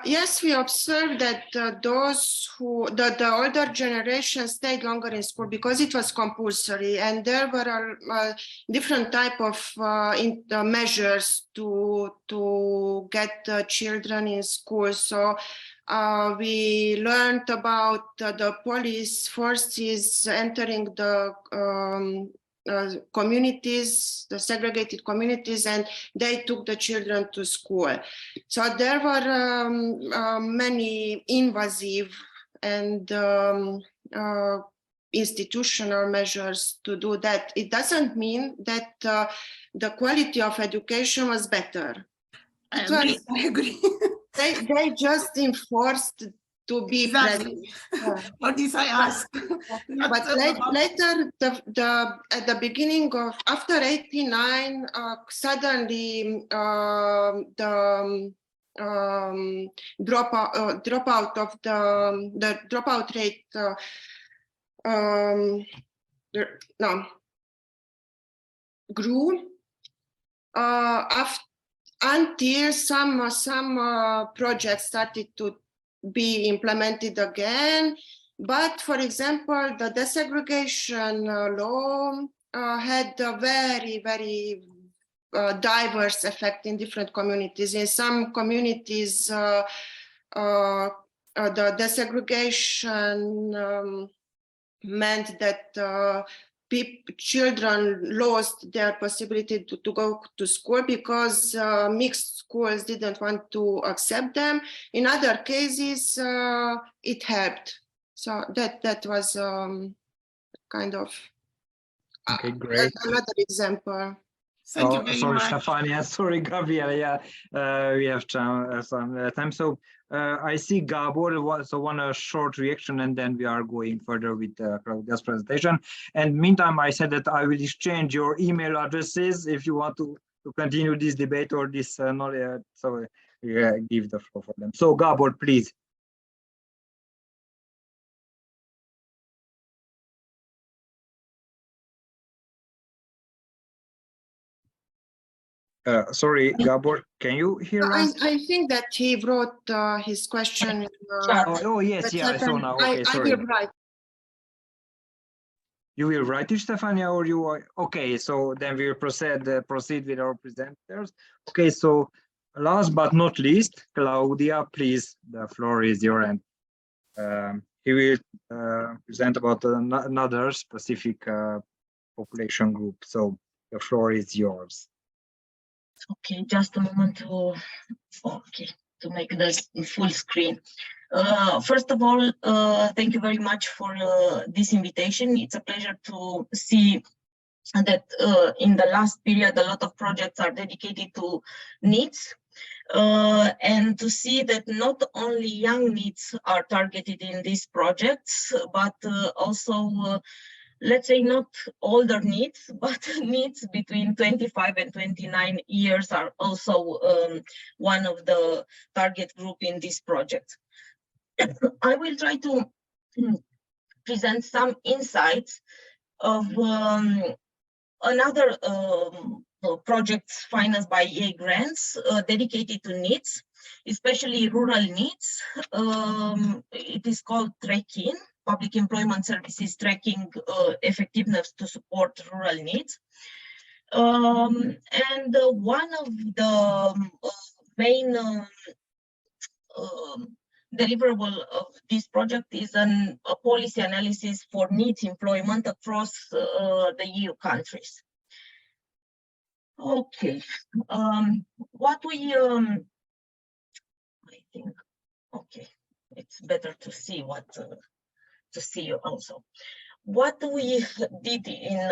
Yes, we observed that those who, the older generation stayed longer in school because it was compulsory, and there were different type of measures to get children in school. So we learned about the police forces entering the communities, the segregated communities, and they took the children to school. So there were many invasive and institutional measures to do that. It doesn't mean that the quality of education was better. I agree. They just enforced to be Exactly. present. For this I asked. But later, at the beginning of after '89, suddenly the dropout of the dropout rate grew until some projects started to be implemented again. But for example, the desegregation law had a very, very diverse effect in different communities. In some communities, the desegregation meant that children lost their possibility to go to school because mixed schools didn't want to accept them. In other cases, it helped. So that was kind of another example. Thank you very sorry, much. Stefánia. Sorry, Gabriela. Yeah, we have some time. So I see Gabor. So one short reaction, and then we are going further with Claudia's presentation. And meantime, I said that I will exchange your email addresses if you want to continue this debate or this knowledge. So give the floor for them. So Gabor, please. Sorry, Gabor, can you hear us? I think that he wrote his question. Oh, yes, yeah, I saw now. Okay, sorry. I will write. You will write it, Stefánia, or you are okay? So then we'll proceed with our presenters. Okay, so last but not least, Claudia, please, the floor is yours, and he will present about another specific population group. So the floor is yours. Okay, just a moment to make this full screen. First of all, thank you very much for this invitation. It's a pleasure to see that in the last period, a lot of projects are dedicated to NEETs, and to see that not only young NEETs are targeted in these projects, but also let's say not older NEETs, but NEETs between 25 and 29 years are also one of the target group in this project. I will try to present some insights of another projects financed by EA grants dedicated to NEETs, especially rural NEETs. It is called Tracking, Public Employment Services Tracking Effectiveness to Support Rural NEETs. And one of the main deliverable of this project is a policy analysis for NEETs employment across the EU countries. Okay, what we, I think, okay, it's better to see what, to see you also. What we did in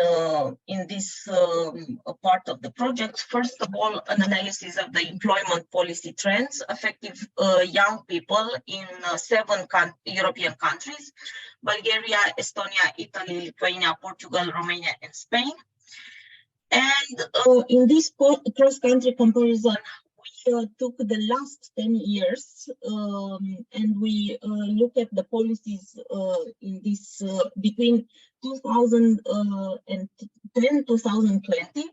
this part of the project, first of all, an analysis of the employment policy trends affecting young people in 7 European countries: Bulgaria, Estonia, Italy, Lithuania, Portugal, Romania, and Spain. And in this cross-country comparison, we took the last 10 years and we look at the policies in this between 2010 to 2020.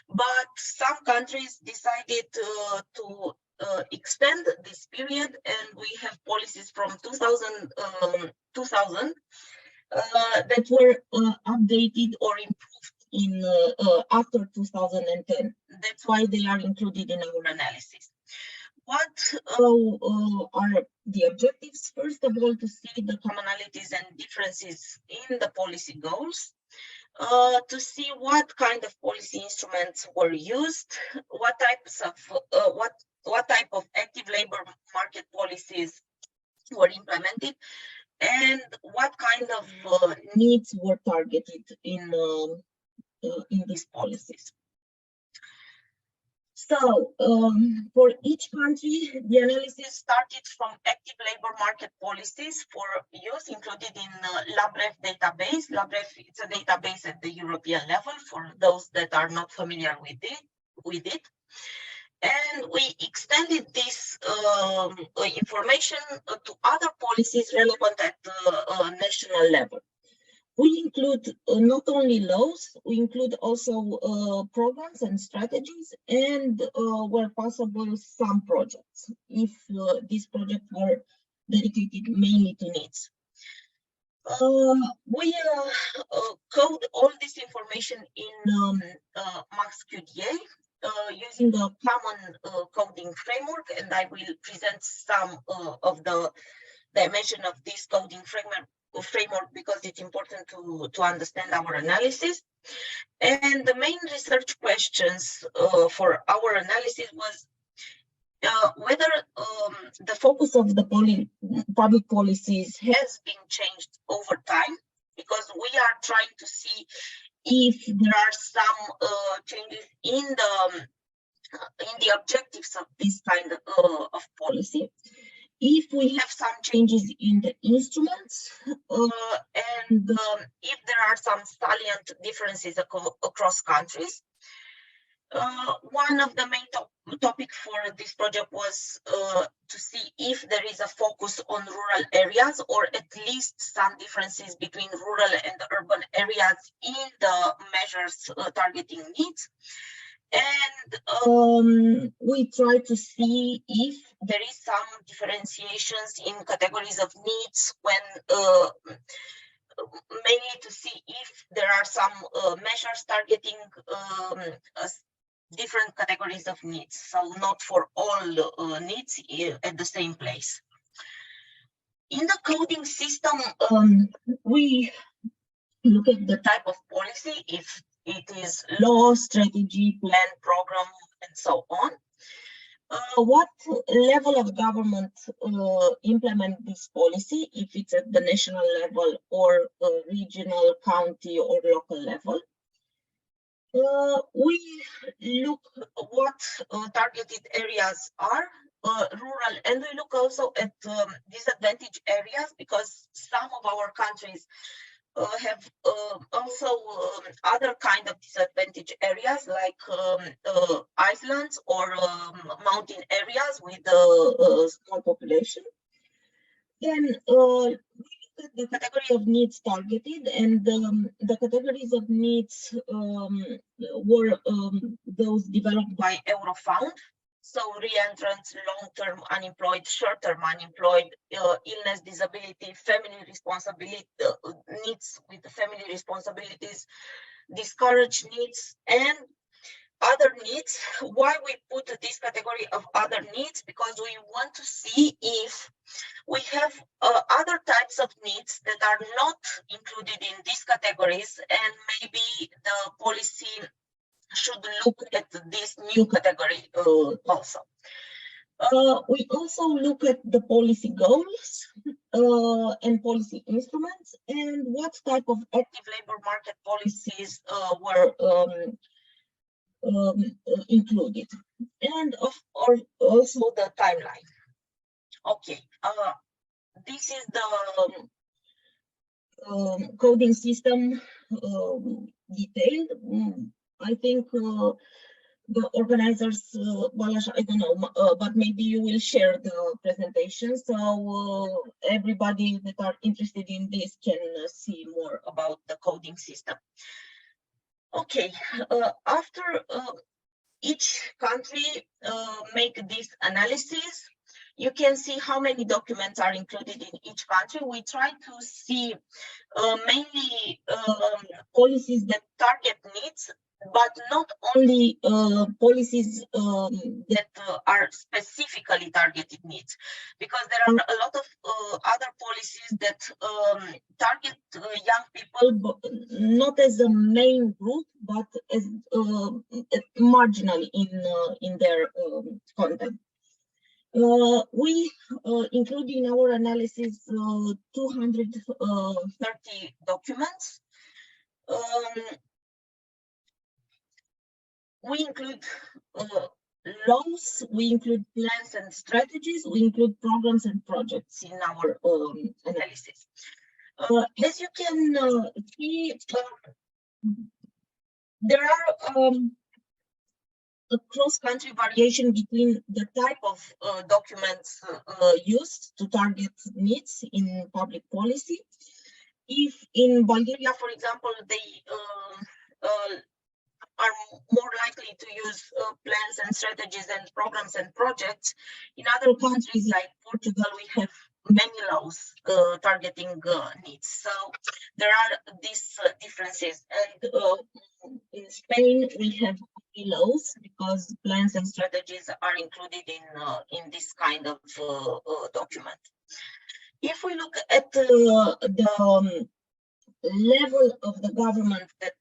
But some countries decided to extend this period, and we have policies from 2000 that were updated or improved in after 2010. That's why they are included in our analysis. What are the objectives? First of all, to see the commonalities and differences in the policy goals, to see what kind of policy instruments were used, what types of what type of active labor market policies were implemented, and what kind of needs were targeted in these policies. So for each country, the analysis started from active labor market policies for use included in LabRef database. LabRef, it's a database at the European level for those that are not familiar with it. And we extended this information to other policies relevant at the national level. We include not only laws, we include also programs and strategies, and where possible, some projects, if these projects were dedicated mainly to needs. We code all this information in MaxQDA using a common coding framework, and I will present some of the dimension of this coding framework because it's important to understand our analysis. And the main research questions for our analysis was whether the focus of the public policies has been changed over time, because we are trying to see if there are some changes in the objectives of this kind of policy. If we have some changes in the instruments, and if there are some salient differences across countries. One of the main topic for this project was to see if there is a focus on rural areas, or at least some differences between rural and urban areas in the measures targeting needs. And we try to see if there is some differentiations in categories of needs, when mainly to see if there are some measures targeting different categories of needs, so not for all needs at the same place. In the coding system, we look at the type of policy, if it is law, strategy, plan, program, and so on. What level of government implement this policy, if it's at the national level or regional, county, or local level. We look what targeted areas are rural, and we look also at disadvantaged areas, because some of our countries have also other kind of disadvantaged areas, like islands or mountain areas with a small population. Then we look at the category of needs targeted, and the categories of needs were those developed by Eurofound. So re-entrants, long-term unemployed, short-term unemployed, illness, disability, family responsibility, needs with family responsibilities, discouraged needs, and other needs. Why we put this category of other needs? Because we want to see if we have other types of needs that are not included in these categories, and maybe the policy should look at this new category also. We also look at the policy goals and policy instruments, and what type of active labor market policies were included, and also the timeline. Okay, this is the coding system detailed. I think the organizers, Balázs, I don't know, but maybe you will share the presentation, so everybody that are interested in this can see more about the coding system. Okay, after each country make this analysis. You can see how many documents are included in each country. We try to see mainly policies that target needs, but not only policies that are specifically targeted needs, because there are a lot of other policies that target young people, but not as a main group, but as marginal in their content. We include in our analysis 230 documents. We include laws, we include plans and strategies, we include programs and projects in our analysis. As you can see, there are a cross-country variation between the type of documents used to target needs in public policy. If in Bulgaria, for example, they are more likely to use plans and strategies and programs and projects. In other countries like Portugal, we have many laws targeting needs. So there are these differences. And in Spain, we have laws because plans and strategies are included in this kind of document. If we look at the level of the government that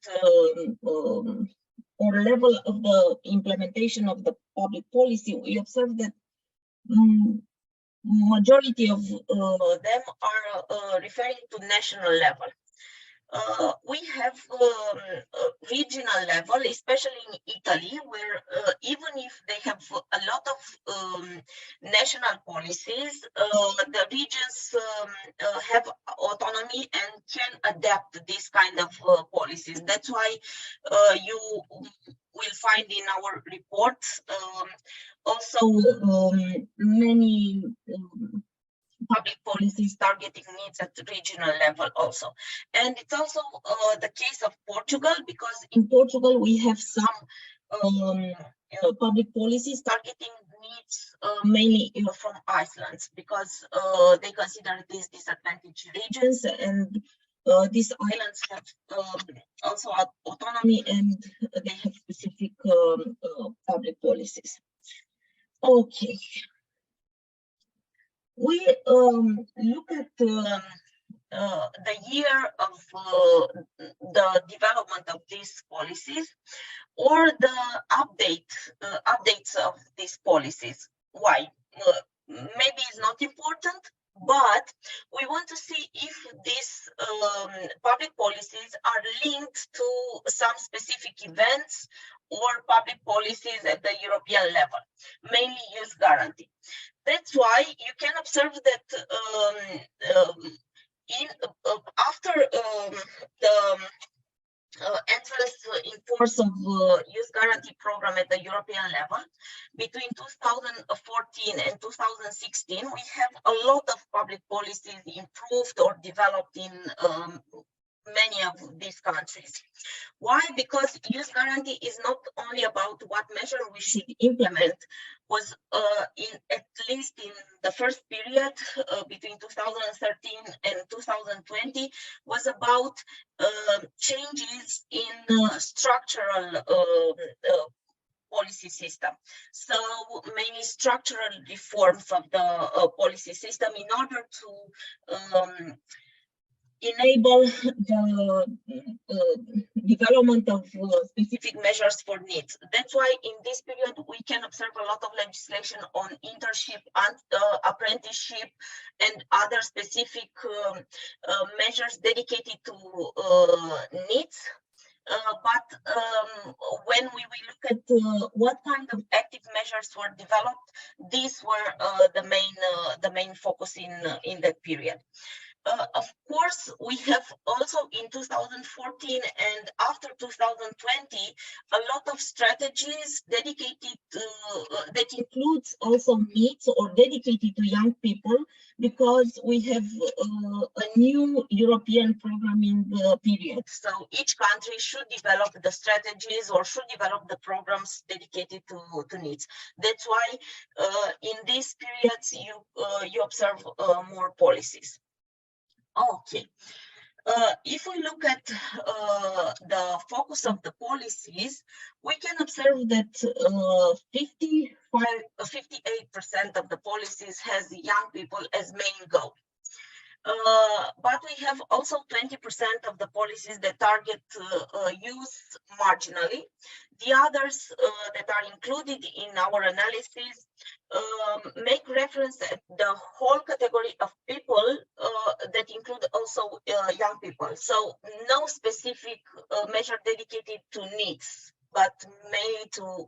or level of the implementation of the public policy, we observe that majority of them are referring to national level. We have regional level, especially in Italy, where even if they have a lot of national policies, the regions have autonomy and can adapt this kind of policies. That's why you will find in our reports also many public policies targeting needs at the regional level also. And it's also the case of Portugal, because in Portugal we have some public policies targeting needs mainly from Iceland, because they consider these disadvantaged regions, and these islands have also autonomy and they have specific public policies. Okay. We look at the year of the development of these policies, or the updates of these policies. Why? Maybe it's not important, but we want to see if these public policies are linked to some specific events or public policies at the European level, mainly youth guarantee. That's why you can observe that after the entrance in force of youth guarantee program at the European level, between 2014 and 2016, we have a lot of public policies improved or developed in many of these countries. Why? Because youth guarantee is not only about what measure we should implement, was at least in the first period between 2013 and 2020, was about changes in structural policy system. So mainly structural reforms of the policy system in order to enable the development of specific measures for needs. That's why in this period we can observe a lot of legislation on internship and apprenticeship and other specific measures dedicated to needs. But when we look at what kind of active measures were developed, these were the main focus in that period. Of course, we have also in 2014 and after 2020 a lot of strategies dedicated to, that includes also NEETs or dedicated to young people, because we have a new European programming period. So each country should develop the strategies or should develop the programs dedicated to NEETs. That's why in these periods you observe more policies. Okay, if we look at the focus of the policies, we can observe that 58% of the policies has young people as main goal. But we have also 20% of the policies that target youth marginally. The others that are included in our analysis make reference to the whole category of people that include also young people. So no specific measure dedicated to NEETs, but mainly to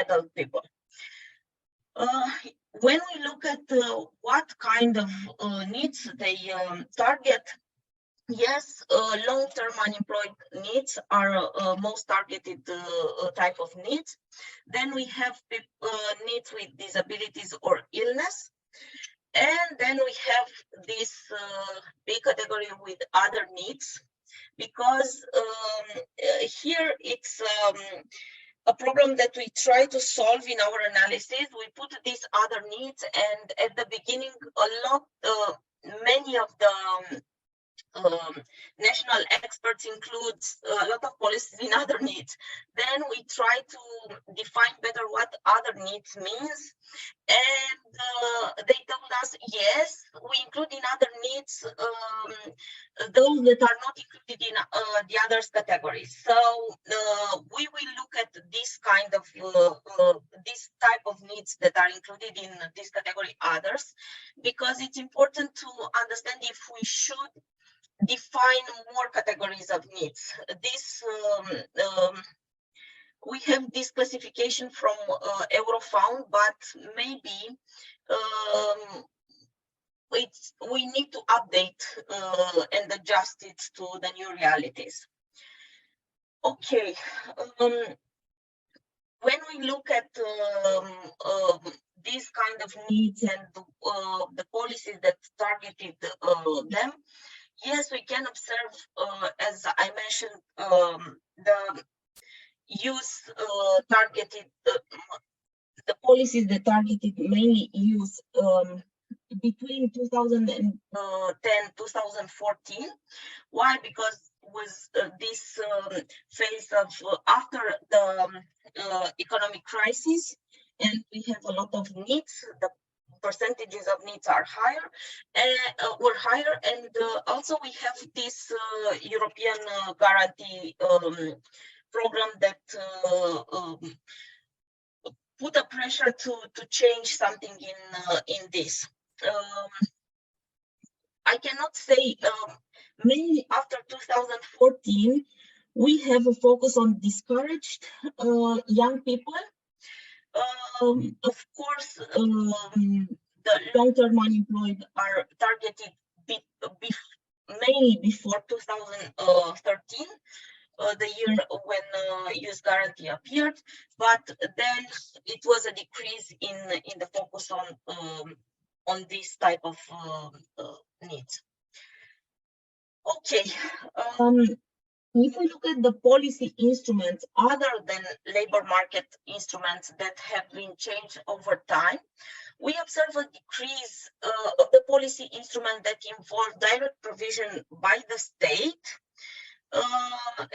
adult people. When we look at what kind of NEETs they target, yes, long-term unemployed NEETs are most targeted type of NEETs. Then we have NEETs with disabilities or illness. And then we have this big category with other NEETs, because here it's a problem that we try to solve in our analysis. We put these other NEETs, and at the beginning, many of the national experts include a lot of policies in other NEETs. Then we try to define better what other NEETs means, and they told us, yes, we include in other NEETs those that are not included in the others categories. So we will look at this kind of this type of NEETs that are included in this category others, because it's important to understand if we should define more categories of NEETs. This we have this classification from Eurofound, but maybe we need to update and adjust it to the new realities. Okay, when we look at these kind of NEETs and the policies that targeted them, yes, we can observe, as I mentioned, the youth targeted, the policies that targeted mainly youth between 2010-2014. Why? Because was this phase of after the economic crisis, and we have a lot of NEETs. The percentages of NEETs are higher, were higher, and also we have this European guarantee program that put a pressure to change something in this. I cannot say mainly after 2014 we have a focus on discouraged young people. Of course, the long-term unemployed are targeted mainly before 2013, the year when youth guarantee appeared, but then it was a decrease in the focus on this type of needs. Okay. If we look at the policy instruments other than labor market instruments that have been changed over time, we observe a decrease of the policy instrument that involve direct provision by the state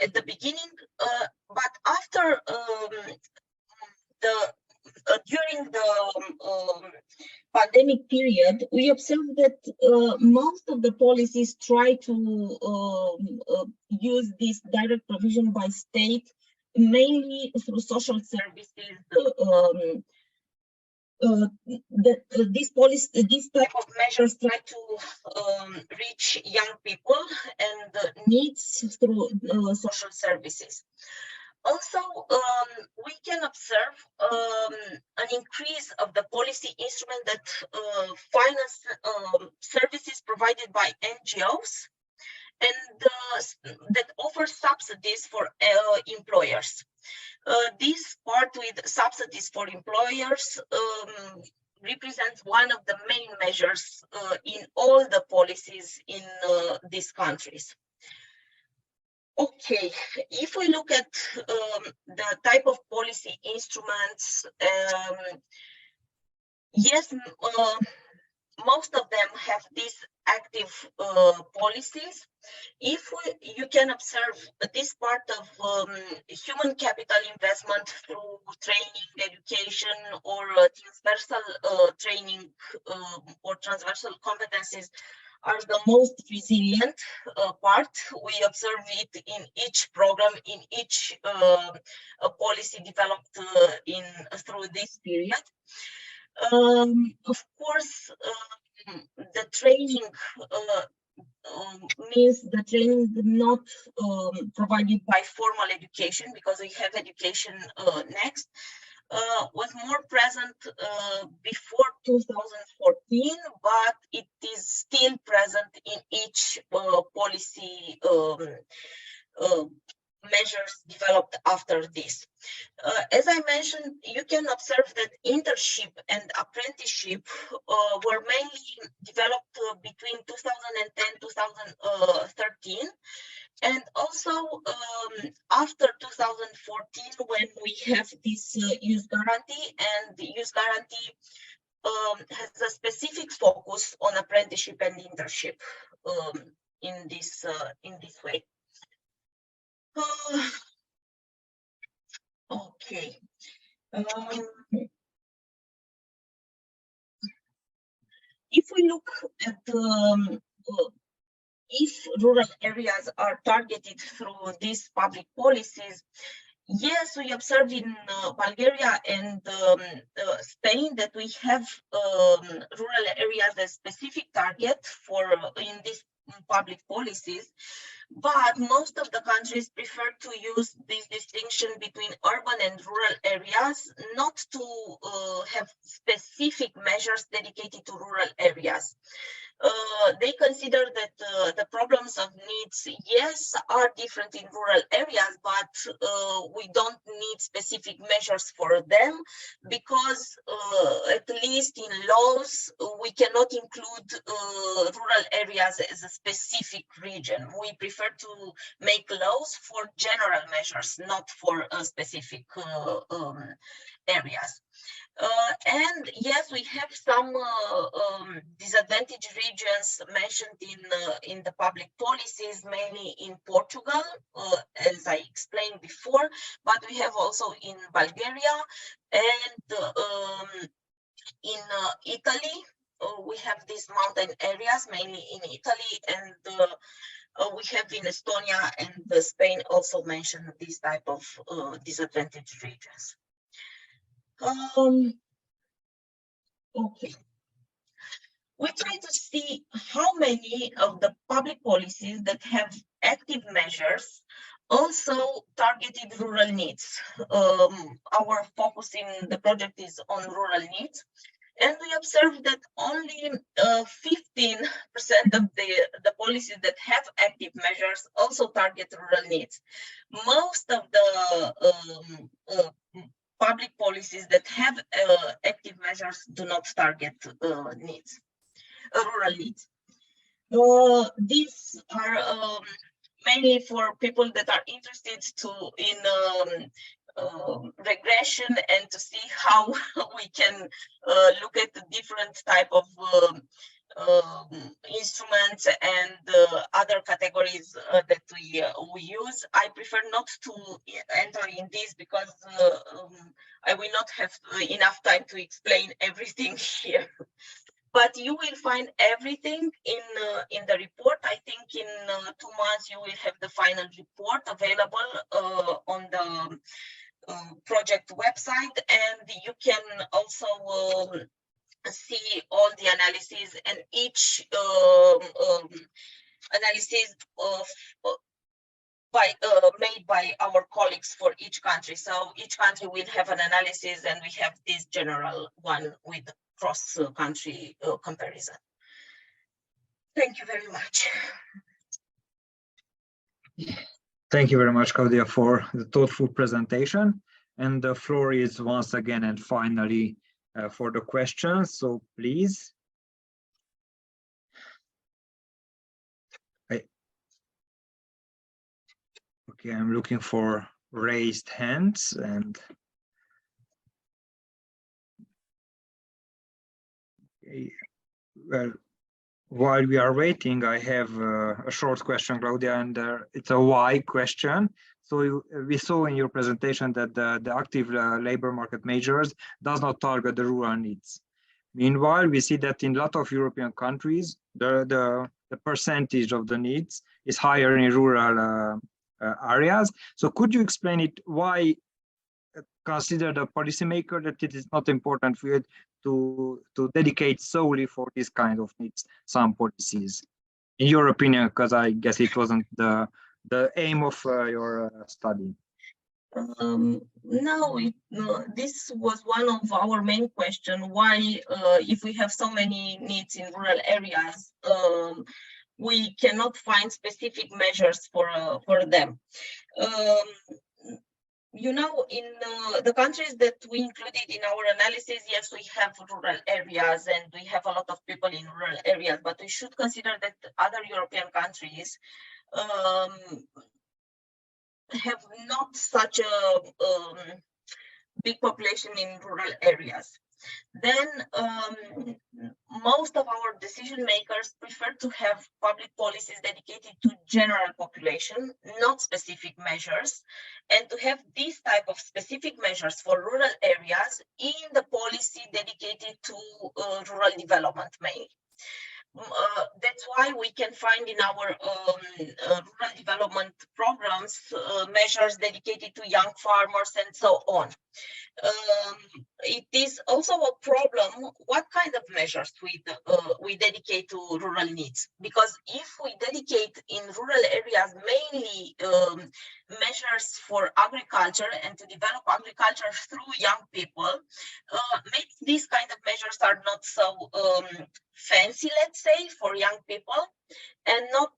at the beginning, but after during the pandemic period, we observed that most of the policies try to use this direct provision by state, mainly through social services. This type of measures try to reach young people and needs through social services. Also, we can observe an increase of the policy instrument that finance services provided by NGOs and that offer subsidies for employers. This part with subsidies for employers represents one of the main measures in all the policies in these countries. Okay, if we look at the type of policy instruments, yes, most of them have these active policies. If you can observe this part of human capital investment through training, education, or transversal training or transversal competencies are the most resilient part. We observe it in each program, in each policy developed through this period. Of course, the training means the training not provided by formal education, because we have education next, was more present before 2014, but it is still present in each policy measures developed after this. As I mentioned, you can observe that internship and apprenticeship were mainly developed between 2010-2013, and also after 2014, when we have this youth guarantee, and the youth guarantee has a specific focus on apprenticeship and internship in this way. Okay. If we look at if rural areas are targeted through these public policies, yes, we observed in Bulgaria and Spain that we have rural areas as specific target for in these public policies, but most of the countries prefer to use this distinction between urban and rural areas, not to have specific measures dedicated to rural areas. They consider that the problems of needs, yes, are different in rural areas, but we don't need specific measures for them, because at least in laws, we cannot include rural areas as a specific region. We prefer to make laws for general measures, not for specific areas. And yes, we have some disadvantaged regions mentioned in the public policies, mainly in Portugal, as I explained before, but we have also in Bulgaria and in Italy. We have these mountain areas, mainly in Italy, and we have in Estonia and Spain also mentioned this type of disadvantaged regions. Okay. We try to see how many of the public policies that have active measures also targeted rural needs. Our focus in the project is on rural needs, and we observed that only 15% of the policies that have active measures also target rural needs. Most of the public policies that have active measures do not target needs, rural needs. These are mainly for people that are interested in regression and to see how we can look at the different type of instruments and other categories that we use. I prefer not to enter in this because I will not have enough time to explain everything here. But you will find everything in the report. I think in 2 months you will have the final report available on the project website, and you can also see all the analysis, and each analysis of made by our colleagues for each country. So each country will have an analysis, and we have this general one with cross-country comparison. Thank you very much. Thank you very much, Claudia, for the thoughtful presentation. And the floor is once again and finally for the questions. So please. Okay, I'm looking for raised hands and okay. Well, while we are waiting, I have a short question, Claudia, and it's a why question. So we saw in your presentation that the active labor market measures does not target the rural needs. Meanwhile, we see that in a lot of European countries, the percentage of the needs is higher in rural areas. So could you explain it why consider the policymaker that it is not important for you to dedicate solely for this kind of needs some policies, in your opinion, because I guess it wasn't the aim of your study? No, this was one of our main questions. Why, if we have so many needs in rural areas, we cannot find specific measures for them. You know, in the countries that we included in our analysis, yes, we have rural areas and we have a lot of people in rural areas, but we should consider that other European countries have not such a big population in rural areas. Then most of our decision makers prefer to have public policies dedicated to general population, not specific measures, and to have this type of specific measures for rural areas in the policy dedicated to rural development mainly. That's why we can find in our rural development programs measures dedicated to young farmers and so on. It is also a problem what kind of measures we dedicate to rural needs, because if we dedicate in rural areas mainly measures for agriculture and to develop agriculture through young people, maybe these kind of measures are not so fancy, let's say, for young people, and not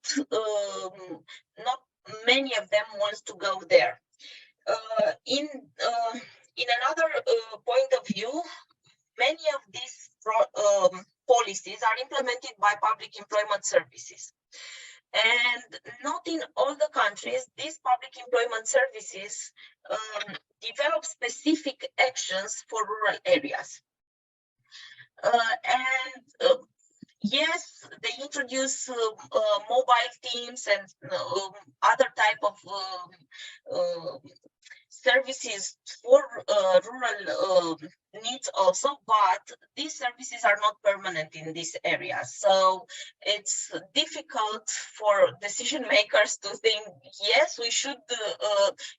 many of them wants to go there. In another point of view, many of these policies are implemented by public employment services. And not in all the countries, these public employment services develop specific actions for rural areas. Yes, they introduce mobile teams and other type of services for rural needs also, but these services are not permanent in these areas. So it's difficult for decision makers to think, yes, we should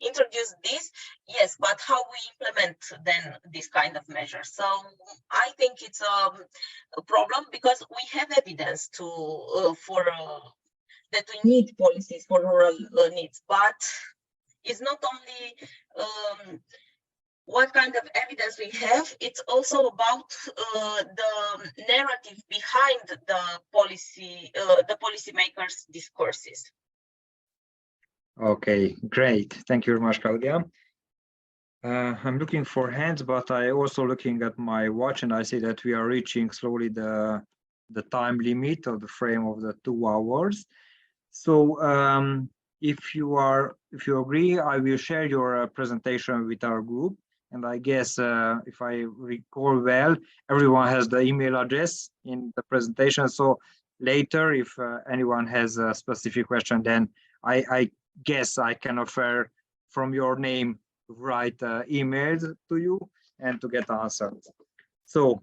introduce this, yes, but how we implement then this kind of measures. So I think it's a problem, because we have evidence to that we need policies for rural needs, but it's not only what kind of evidence we have, it's also about the narrative behind the policymakers' discourses. Okay, great. Thank you very much, Claudia. I'm looking for hands, but I also looking at my watch and I see that we are reaching slowly the time limit of the frame of the 2 hours. So if you agree, I will share your presentation with our group. And I guess if I recall well, everyone has the email address in the presentation. So later, if anyone has a specific question, then I guess I can offer from your name, write emails to you and to get answers. So